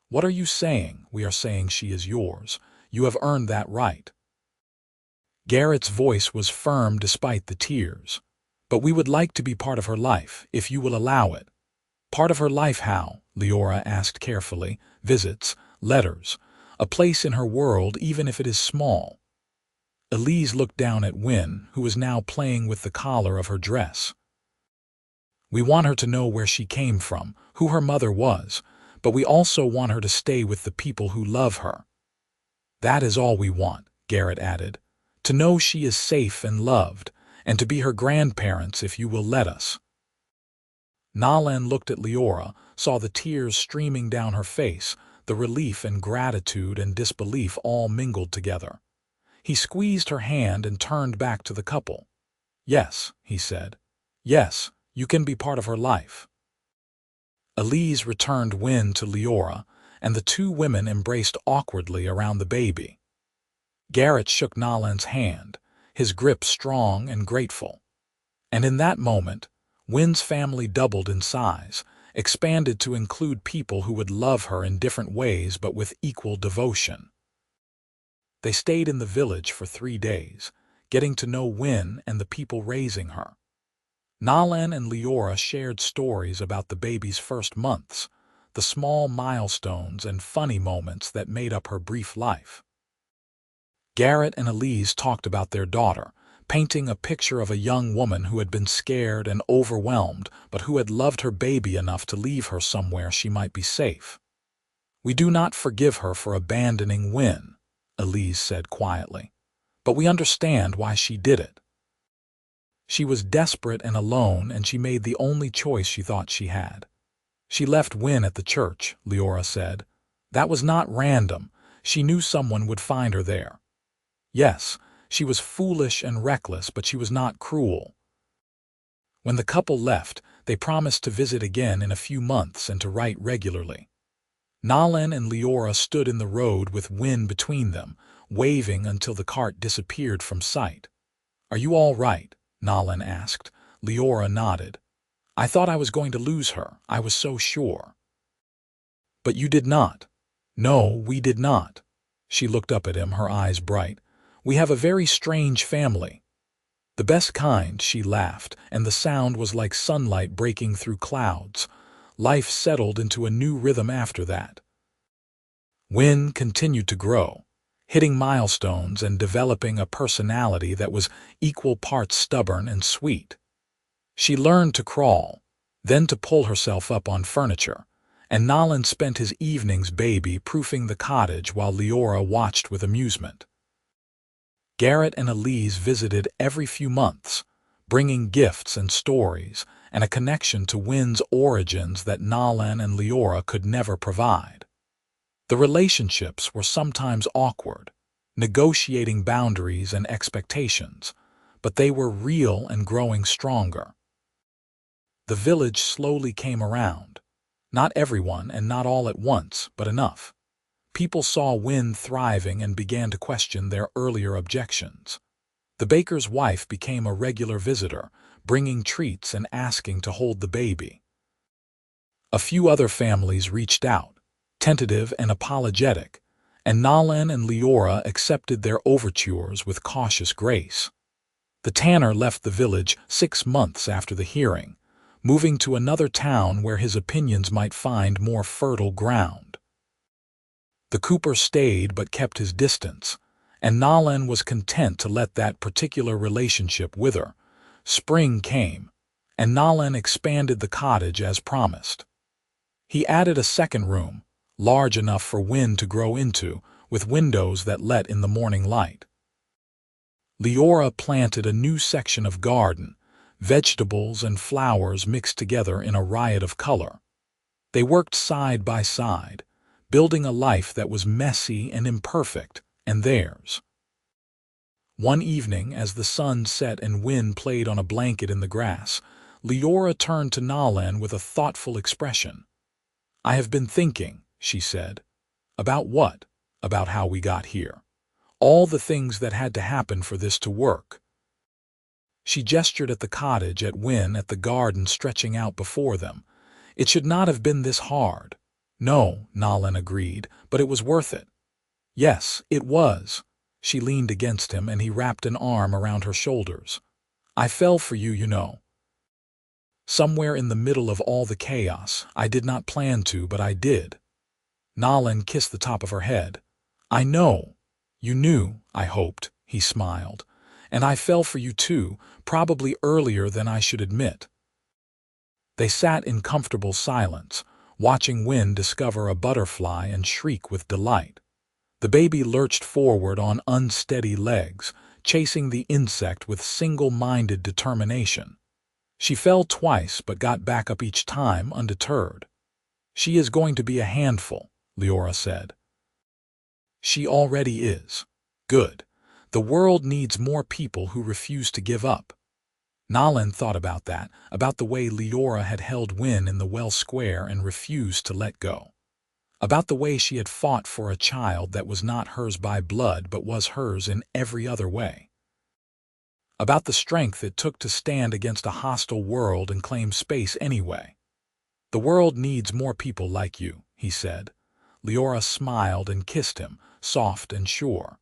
"What are you saying?" "We are saying she is yours. You have earned that right." Garrett's voice was firm despite the tears. "But we would like to be part of her life, if you will allow it." "Part of her life how?" Liora asked carefully. "Visits, letters, a place in her world even if it is small." Elise looked down at Wynn, who was now playing with the collar of her dress. "We want her to know where she came from, who her mother was, but we also want her to stay with the people who love her." "That is all we want," Garrett added. "To know she is safe and loved, and to be her grandparents if you will let us." Nolan looked at Liora, saw the tears streaming down her face, the relief and gratitude and disbelief all mingled together. He squeezed her hand and turned back to the couple. "Yes," he said. "Yes, you can be part of her life." Elise returned Wynn to Liora, and the two women embraced awkwardly around the baby. Garrett shook Nolan's hand, his grip strong and grateful. And in that moment, Wynn's family doubled in size, expanded to include people who would love her in different ways but with equal devotion. They stayed in the village for 3 days, getting to know Wynn and the people raising her. Nolan and Liora shared stories about the baby's first months, the small milestones and funny moments that made up her brief life. Garrett and Elise talked about their daughter, painting a picture of a young woman who had been scared and overwhelmed, but who had loved her baby enough to leave her somewhere she might be safe. "We do not forgive her for abandoning Wynn," Elise said quietly, "but we understand why she did it. She was desperate and alone, and she made the only choice she thought she had." "She left Wynn at the church," Liora said. "That was not random. She knew someone would find her there." "Yes, she was foolish and reckless, but she was not cruel." When the couple left, they promised to visit again in a few months and to write regularly. Nolan and Liora stood in the road with Wynn between them, waving until the cart disappeared from sight. "Are you all right?" Nolan asked. Liora nodded. "I thought I was going to lose her. I was so sure." "But you did not." "No, we did not." She looked up at him, her eyes bright. "We have a very strange family." "The best kind," she laughed, and the sound was like sunlight breaking through clouds. Life settled into a new rhythm after that. Wynn continued to grow, hitting milestones and developing a personality that was equal parts stubborn and sweet. She learned to crawl, then to pull herself up on furniture, and Nolan spent his evenings baby-proofing the cottage while Liora watched with amusement. Garrett and Elise visited every few months, bringing gifts and stories and a connection to Wynn's origins that Nolan and Liora could never provide. The relationships were sometimes awkward, negotiating boundaries and expectations, but they were real and growing stronger. The village slowly came around. Not everyone and not all at once, but enough. People saw Wynn thriving and began to question their earlier objections. The baker's wife became a regular visitor, bringing treats and asking to hold the baby. A few other families reached out, tentative and apologetic, and Nolan and Liora accepted their overtures with cautious grace. The tanner left the village 6 months after the hearing, moving to another town where his opinions might find more fertile ground. The cooper stayed but kept his distance, and Nolan was content to let that particular relationship wither. Spring came, and Nolan expanded the cottage as promised. He added a second room, large enough for Win to grow into, with windows that let in the morning light. Liora planted a new section of garden, vegetables and flowers mixed together in a riot of color. They worked side by side, building a life that was messy and imperfect, and theirs. One evening, as the sun set and Win played on a blanket in the grass, Liora turned to Nolan with a thoughtful expression. "I have been thinking," she said. "About what? About how we got here. All the things that had to happen for this to work." She gestured at the cottage, at Win, at the garden stretching out before them. "It should not have been this hard." "No," Nolan agreed, "but it was worth it." "Yes, it was." She leaned against him, and he wrapped an arm around her shoulders. "I fell for you, you know. Somewhere in the middle of all the chaos. I did not plan to, but I did." Nolan kissed the top of her head. "I know. You knew, I hoped," he smiled. "And I fell for you too, probably earlier than I should admit." They sat in comfortable silence, watching Win discover a butterfly and shriek with delight. The baby lurched forward on unsteady legs, chasing the insect with single-minded determination. She fell twice but got back up each time undeterred. "She is going to be a handful," Liora said. "She already is. Good. The world needs more people who refuse to give up." Nolan thought about that, about the way Liora had held Win in the well square and refused to let go. About the way she had fought for a child that was not hers by blood but was hers in every other way. About the strength it took to stand against a hostile world and claim space anyway. "The world needs more people like you," he said. Liora smiled and kissed him, soft and sure.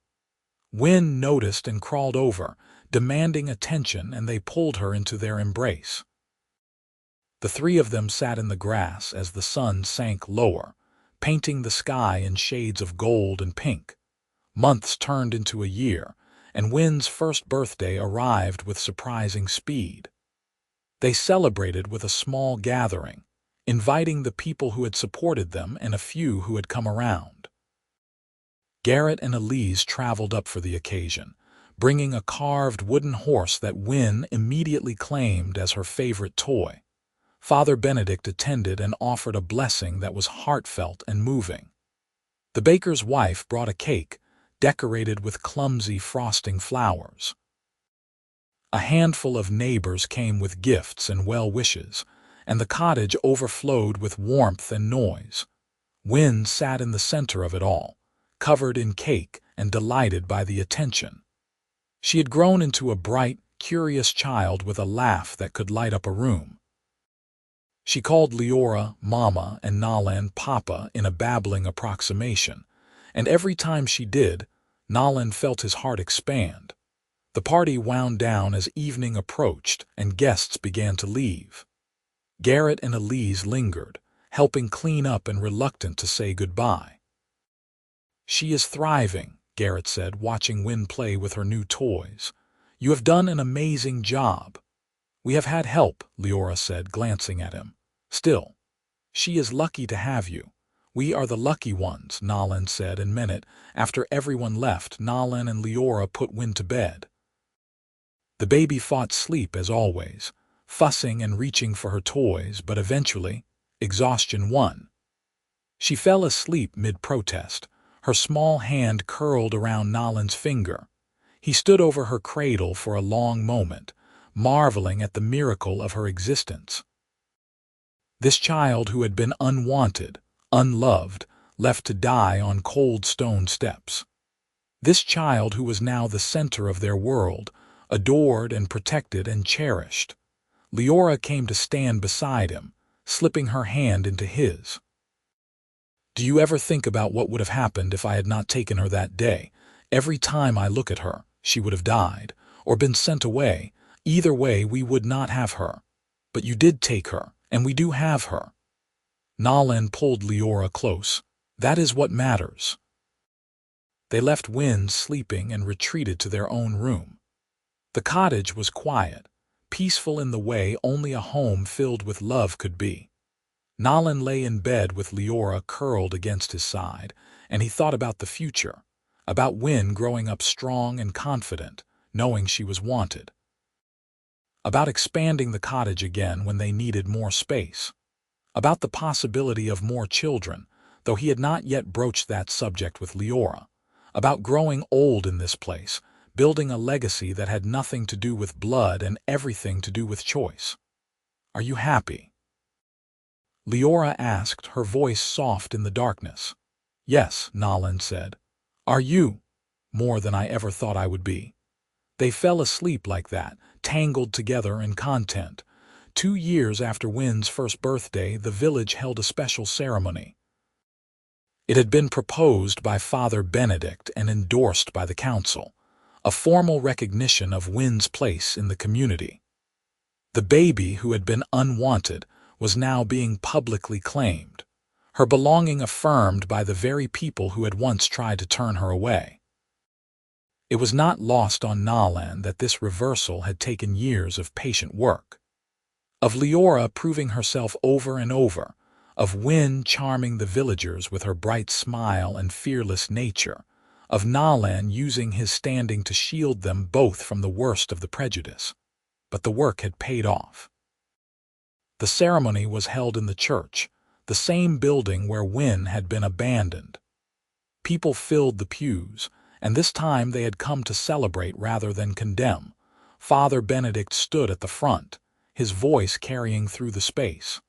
Win noticed and crawled over, demanding attention, and they pulled her into their embrace. The three of them sat in the grass as the sun sank lower, painting the sky in shades of gold and pink. Months turned into a year, and Win's first birthday arrived with surprising speed. They celebrated with a small gathering, inviting the people who had supported them and a few who had come around. Garrett and Elise traveled up for the occasion, bringing a carved wooden horse that Win immediately claimed as her favorite toy. Father Benedict attended and offered a blessing that was heartfelt and moving. The baker's wife brought a cake, decorated with clumsy frosting flowers. A handful of neighbors came with gifts and well wishes, and the cottage overflowed with warmth and noise. Win sat in the center of it all, covered in cake and delighted by the attention. She had grown into a bright, curious child with a laugh that could light up a room. She called Liora Mama and Nolan Papa in a babbling approximation, and every time she did, Nolan felt his heart expand. The party wound down as evening approached and guests began to leave. Garrett and Elise lingered, helping clean up and reluctant to say goodbye. "She is thriving," Garrett said, watching Win play with her new toys. "You have done an amazing job." "We have had help," Liora said, glancing at him. "Still, she is lucky to have you." "We are the lucky ones," Nolan said, and meant it. After everyone left, Nolan and Liora put Win to bed. The baby fought sleep as always, fussing and reaching for her toys, but eventually, exhaustion won. She fell asleep mid-protest, her small hand curled around Nolan's finger. He stood over her cradle for a long moment, marveling at the miracle of her existence. This child who had been unwanted, unloved, left to die on cold stone steps. This child who was now the center of their world, adored and protected and cherished. Liora came to stand beside him, slipping her hand into his. "Do you ever think about what would have happened if I had not taken her that day? Every time I look at her, she would have died, or been sent away. Either way, we would not have her. But you did take her, and we do have her." Nolan pulled Liora close. "That is what matters." They left Win sleeping and retreated to their own room. The cottage was quiet, peaceful in the way only a home filled with love could be. Nolan lay in bed with Liora curled against his side, and he thought about the future, about Wynne growing up strong and confident, knowing she was wanted, about expanding the cottage again when they needed more space, about the possibility of more children, though he had not yet broached that subject with Liora, about growing old in this place, building a legacy that had nothing to do with blood and everything to do with choice. "Are you happy?" Liora asked, her voice soft in the darkness. "Yes," Nolan said. "Are you?" "More than I ever thought I would be." They fell asleep like that, tangled together in content. 2 years after Wynne's first birthday, the village held a special ceremony. It had been proposed by Father Benedict and endorsed by the council, a formal recognition of Wynne's place in the community. The baby, who had been unwanted, was now being publicly claimed, her belonging affirmed by the very people who had once tried to turn her away. It was not lost on Nolan that this reversal had taken years of patient work, of Liora proving herself over and over, of Wynne charming the villagers with her bright smile and fearless nature, of Nolan using his standing to shield them both from the worst of the prejudice. But the work had paid off. The ceremony was held in the church, the same building where Wynne had been abandoned. People filled the pews, and this time they had come to celebrate rather than condemn. Father Benedict stood at the front, his voice carrying through the space.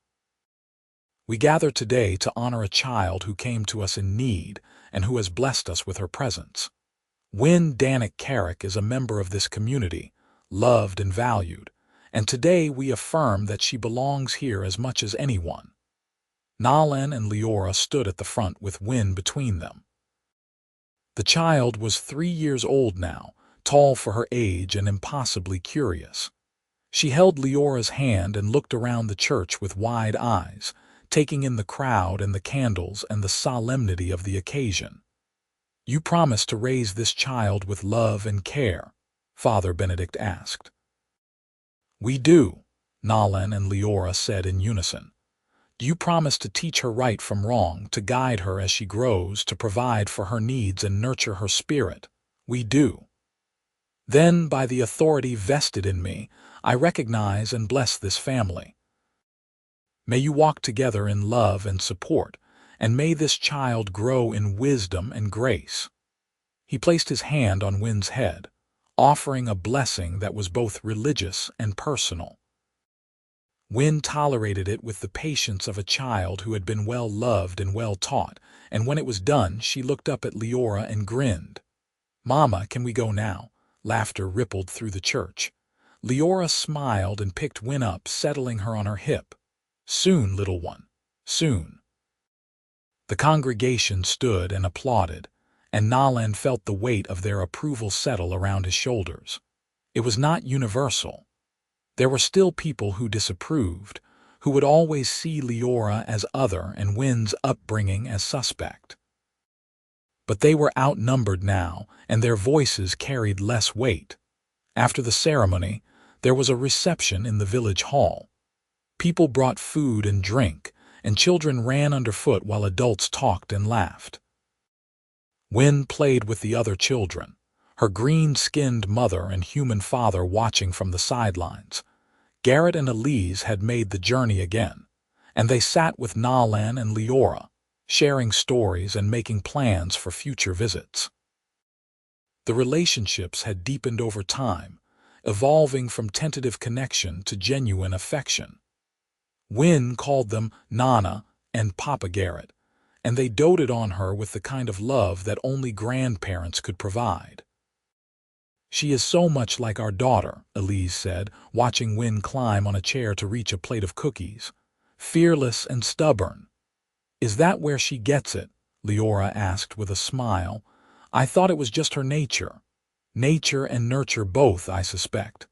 "We gather today to honor a child who came to us in need and who has blessed us with her presence. Wynne Danick Carrick is a member of this community, loved and valued, and today we affirm that she belongs here as much as anyone." Nolan and Liora stood at the front with Wynne between them. The child was 3 years old now, tall for her age and impossibly curious. She held Leora's hand and looked around the church with wide eyes, taking in the crowd and the candles and the solemnity of the occasion. "You promise to raise this child with love and care?" Father Benedict asked. "We do," Nolan and Liora said in unison. "Do you promise to teach her right from wrong, to guide her as she grows, to provide for her needs and nurture her spirit?" "We do." "Then, by the authority vested in me, I recognize and bless this family. May you walk together in love and support, and may this child grow in wisdom and grace." He placed his hand on Wynne's head, offering a blessing that was both religious and personal. Wynne tolerated it with the patience of a child who had been well loved and well taught, and when it was done, she looked up at Liora and grinned. "Mama, can we go now?" Laughter rippled through the church. Liora smiled and picked Wynne up, settling her on her hip. "Soon, little one, soon." The congregation stood and applauded, and Nolan felt the weight of their approval settle around his shoulders. It was not universal. There were still people who disapproved, who would always see Liora as other and Wynne's upbringing as suspect. But they were outnumbered now, and their voices carried less weight. After the ceremony, there was a reception in the village hall. People brought food and drink, and children ran underfoot while adults talked and laughed. Wynne played with the other children, her green-skinned mother and human father watching from the sidelines. Garrett and Elise had made the journey again, and they sat with Nolan and Liora, sharing stories and making plans for future visits. The relationships had deepened over time, evolving from tentative connection to genuine affection. Wynne called them Nana and Papa Garrett, and they doted on her with the kind of love that only grandparents could provide. "She is so much like our daughter," Elise said, watching Wynne climb on a chair to reach a plate of cookies. "Fearless and stubborn." "Is that where she gets it?" Liora asked with a smile. "I thought it was just her nature." "Nature and nurture both, I suspect."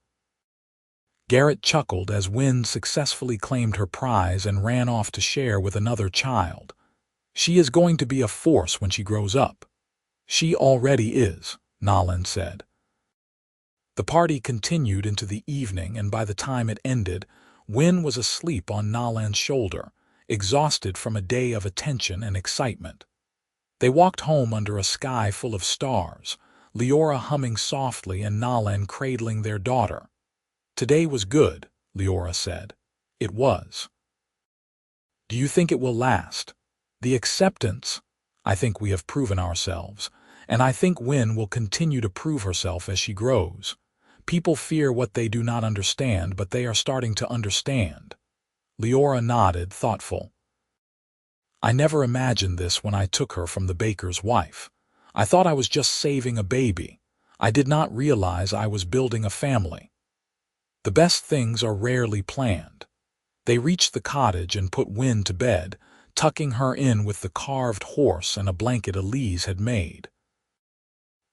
Garrett chuckled as Wynne successfully claimed her prize and ran off to share with another child. "She is going to be a force when she grows up." "She already is," Nolan said. The party continued into the evening, and by the time it ended, Win was asleep on Nolan's shoulder, exhausted from a day of attention and excitement. They walked home under a sky full of stars, Liora humming softly and Nolan cradling their daughter. "Today was good," Liora said. "It was." "Do you think it will last?" "The acceptance. I think we have proven ourselves, and I think Win will continue to prove herself as she grows. People fear what they do not understand, but they are starting to understand." Liora nodded, thoughtful. "I never imagined this when I took her from the baker's wife. I thought I was just saving a baby. I did not realize I was building a family." The best things are rarely planned. They reached the cottage and put Win to bed, tucking her in with the carved horse and a blanket Elise had made.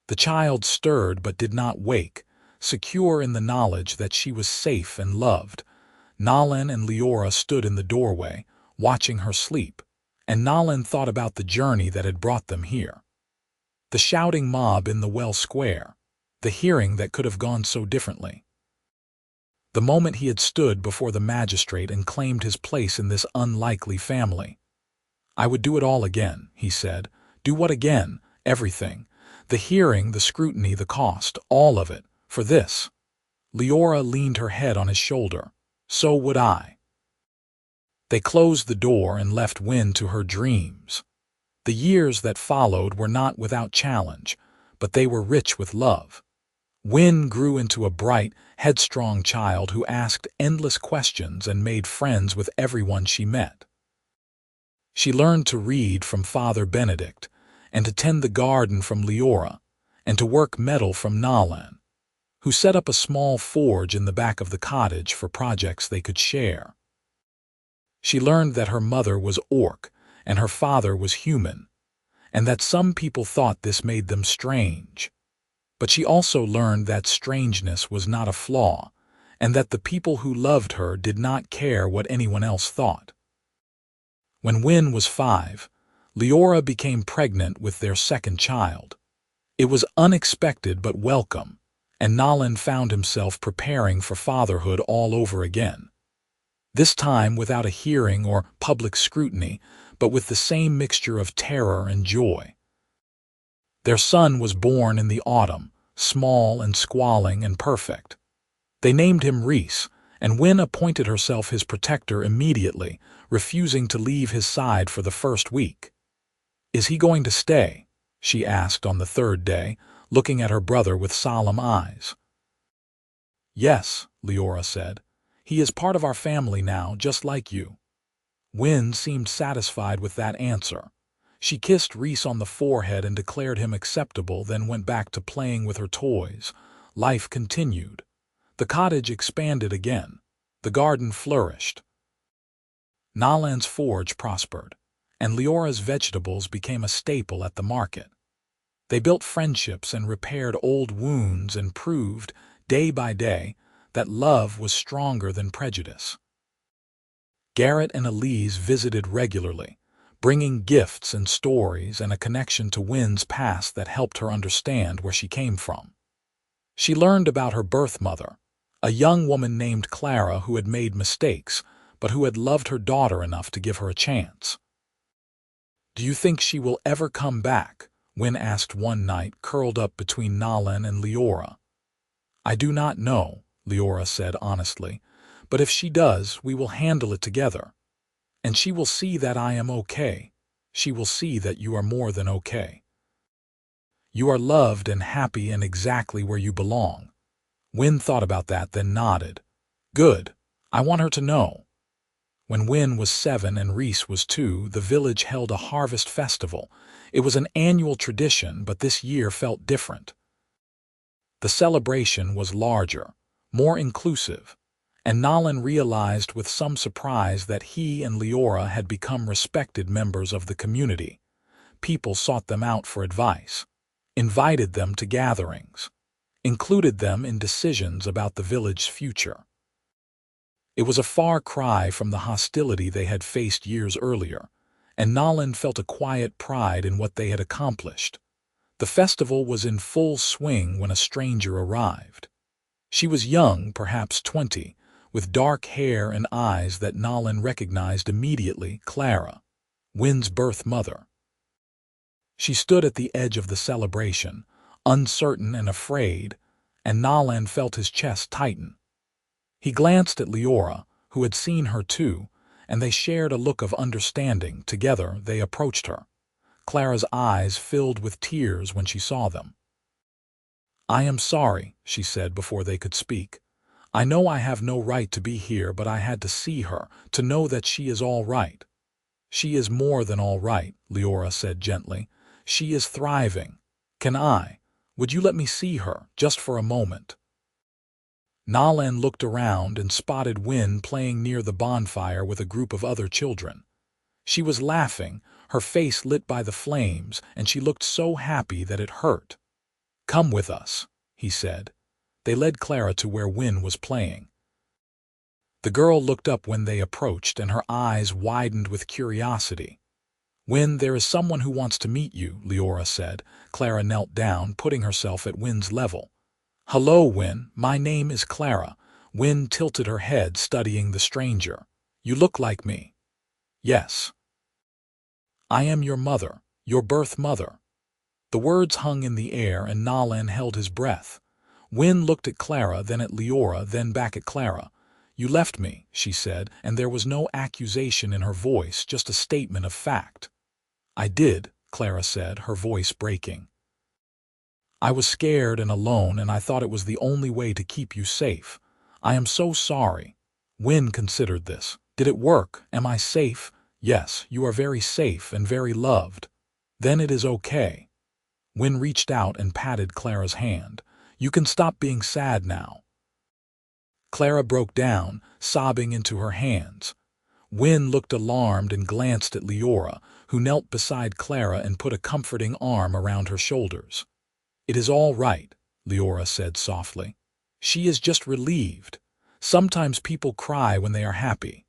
The child stirred but did not wake, secure in the knowledge that she was safe and loved. Nolan and Liora stood in the doorway, watching her sleep, and Nolan thought about the journey that had brought them here. The shouting mob in the well square, the hearing that could have gone so differently. The moment he had stood before the magistrate and claimed his place in this unlikely family. "I would do it all again," he said. "Do what again? Everything. The hearing, the scrutiny, the cost, all of it, for this." Liora leaned her head on his shoulder. "So would I." They closed the door and left Win to her dreams. The years that followed were not without challenge, but they were rich with love. Win grew into a bright, headstrong child who asked endless questions and made friends with everyone she met. She learned to read from Father Benedict, and to tend the garden from Liora, and to work metal from Nolan, who set up a small forge in the back of the cottage for projects they could share. She learned that her mother was orc and her father was human, and that some people thought this made them strange. But she also learned that strangeness was not a flaw, and that the people who loved her did not care what anyone else thought. When Win was 5, Liora became pregnant with their second child. It was unexpected but welcome, and Nolan found himself preparing for fatherhood all over again. This time without a hearing or public scrutiny, but with the same mixture of terror and joy. Their son was born in the autumn, small and squalling and perfect. They named him Reese, and Win appointed herself his protector immediately, refusing to leave his side for the first week. "Is he going to stay?" she asked on the third day, looking at her brother with solemn eyes. "Yes," Liora said. "He is part of our family now, just like you." Win seemed satisfied with that answer. She kissed Reese on the forehead and declared him acceptable, then went back to playing with her toys. Life continued. The cottage expanded again. The garden flourished. Nolan's forge prospered, and Liora's vegetables became a staple at the market. They built friendships and repaired old wounds and proved, day by day, that love was stronger than prejudice. Garrett and Elise visited regularly, bringing gifts and stories and a connection to Win's past that helped her understand where she came from. She learned about her birth mother, a young woman named Clara who had made mistakes, but who had loved her daughter enough to give her a chance. "Do you think she will ever come back?" Win asked one night, curled up between Nolan and Liora. "I do not know," Liora said honestly, "but if she does, we will handle it together. And she will see that I am okay. She will see that you are more than okay. You are loved and happy and exactly where you belong." Win thought about that, then nodded. "Good. I want her to know." When Win was 7 and Reese was 2, the village held a harvest festival. It was an annual tradition, but this year felt different. The celebration was larger, more inclusive, and Nolan realized with some surprise that he and Liora had become respected members of the community. People sought them out for advice, invited them to gatherings, included them in decisions about the village's future. It was a far cry from the hostility they had faced years earlier, and Nolan felt a quiet pride in what they had accomplished. The festival was in full swing when a stranger arrived. She was young, perhaps 20, with dark hair and eyes that Nolan recognized immediately: Clara, Wynn's birth mother. She stood at the edge of the celebration, uncertain and afraid, and Nolan felt his chest tighten. He glanced at Liora, who had seen her too, and they shared a look of understanding. Together they approached her. Clara's eyes filled with tears when she saw them. "I am sorry," she said before they could speak. "I know I have no right to be here, but I had to see her, to know that she is all right." "She is more than all right," Liora said gently. "She is thriving. Would you let me see her, just for a moment?" Nolan looked around and spotted Wynn playing near the bonfire with a group of other children. She was laughing, her face lit by the flames, and she looked so happy that it hurt. "Come with us," he said. They led Clara to where Wynn was playing. The girl looked up when they approached, and her eyes widened with curiosity. "Wynn, there is someone who wants to meet you," Liora said. Clara knelt down, putting herself at Wynn's level. "Hello, Wynn. My name is Clara." Wynn tilted her head, studying the stranger. "You look like me." "Yes. I am your mother, your birth mother." The words hung in the air, and Nolan held his breath. Wynn looked at Clara, then at Liora, then back at Clara. "You left me," she said, and there was no accusation in her voice, just a statement of fact. "I did," Clara said, her voice breaking. "I was scared and alone, and I thought it was the only way to keep you safe. I am so sorry." Wynn considered this. "Did it work? Am I safe?" "Yes, you are very safe and very loved." "Then it is okay." Wynn reached out and patted Clara's hand. "You can stop being sad now." Clara broke down, sobbing into her hands. Wynn looked alarmed and glanced at Liora, who knelt beside Clara and put a comforting arm around her shoulders. "It is all right," Liora said softly. "She is just relieved. Sometimes people cry when they are happy."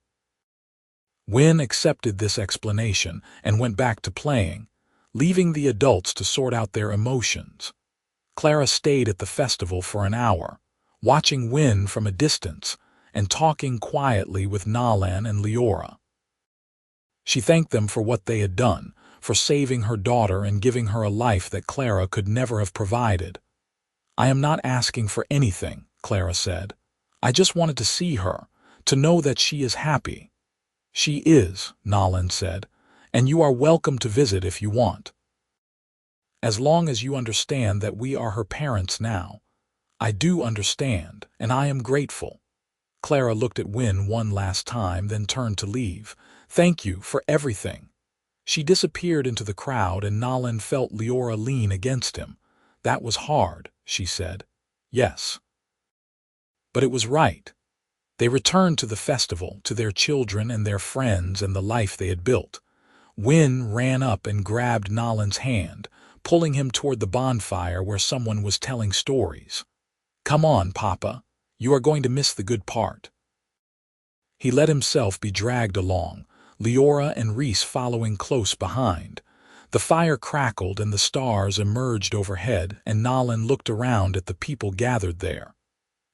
Wynn accepted this explanation and went back to playing, leaving the adults to sort out their emotions. Clara stayed at the festival for an hour, watching Wynn from a distance and talking quietly with Nolan and Liora. She thanked them for what they had done, for saving her daughter and giving her a life that Clara could never have provided. "I am not asking for anything," Clara said. "I just wanted to see her, to know that she is happy." "She is," Nolan said, "and you are welcome to visit if you want. As long as you understand that we are her parents now." "I do understand, and I am grateful." Clara looked at Wynn one last time, then turned to leave. "Thank you for everything." She disappeared into the crowd, and Nolan felt Liora lean against him. "That was hard," she said. "Yes. But it was right." They returned to the festival, to their children and their friends and the life they had built. Wynn ran up and grabbed Nolan's hand, pulling him toward the bonfire where someone was telling stories. "Come on, Papa. You are going to miss the good part." He let himself be dragged along, Liora and Reese following close behind. The fire crackled and the stars emerged overhead, and Nolan looked around at the people gathered there.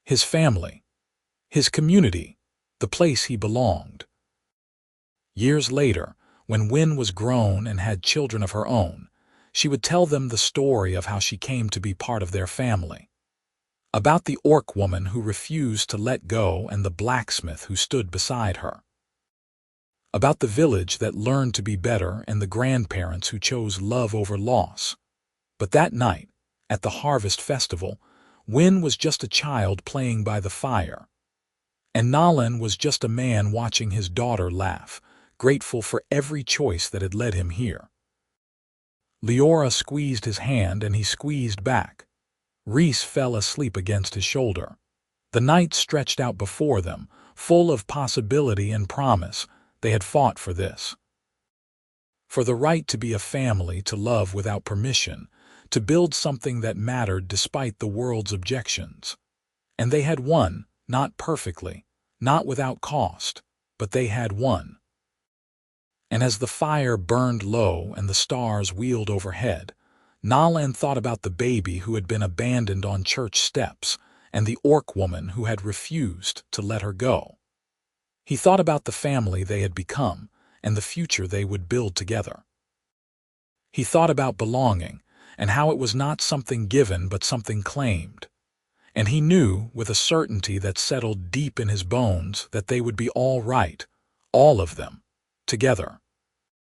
His family. His community. The place he belonged. Years later, when Wynn was grown and had children of her own, she would tell them the story of how she came to be part of their family. About the orc woman who refused to let go and the blacksmith who stood beside her. About the village that learned to be better and the grandparents who chose love over loss. But that night, at the harvest festival, Wynn was just a child playing by the fire. And Nolan was just a man watching his daughter laugh, grateful for every choice that had led him here. Liora squeezed his hand and he squeezed back. Reese fell asleep against his shoulder. The night stretched out before them, full of possibility and promise. They had fought for this. For the right to be a family, to love without permission, to build something that mattered despite the world's objections. And they had won, not perfectly, not without cost, but they had won. And as the fire burned low and the stars wheeled overhead, Nolan thought about the baby who had been abandoned on church steps and the orc woman who had refused to let her go. He thought about the family they had become and the future they would build together. He thought about belonging and how it was not something given but something claimed. And he knew with a certainty that settled deep in his bones that they would be all right, all of them, together.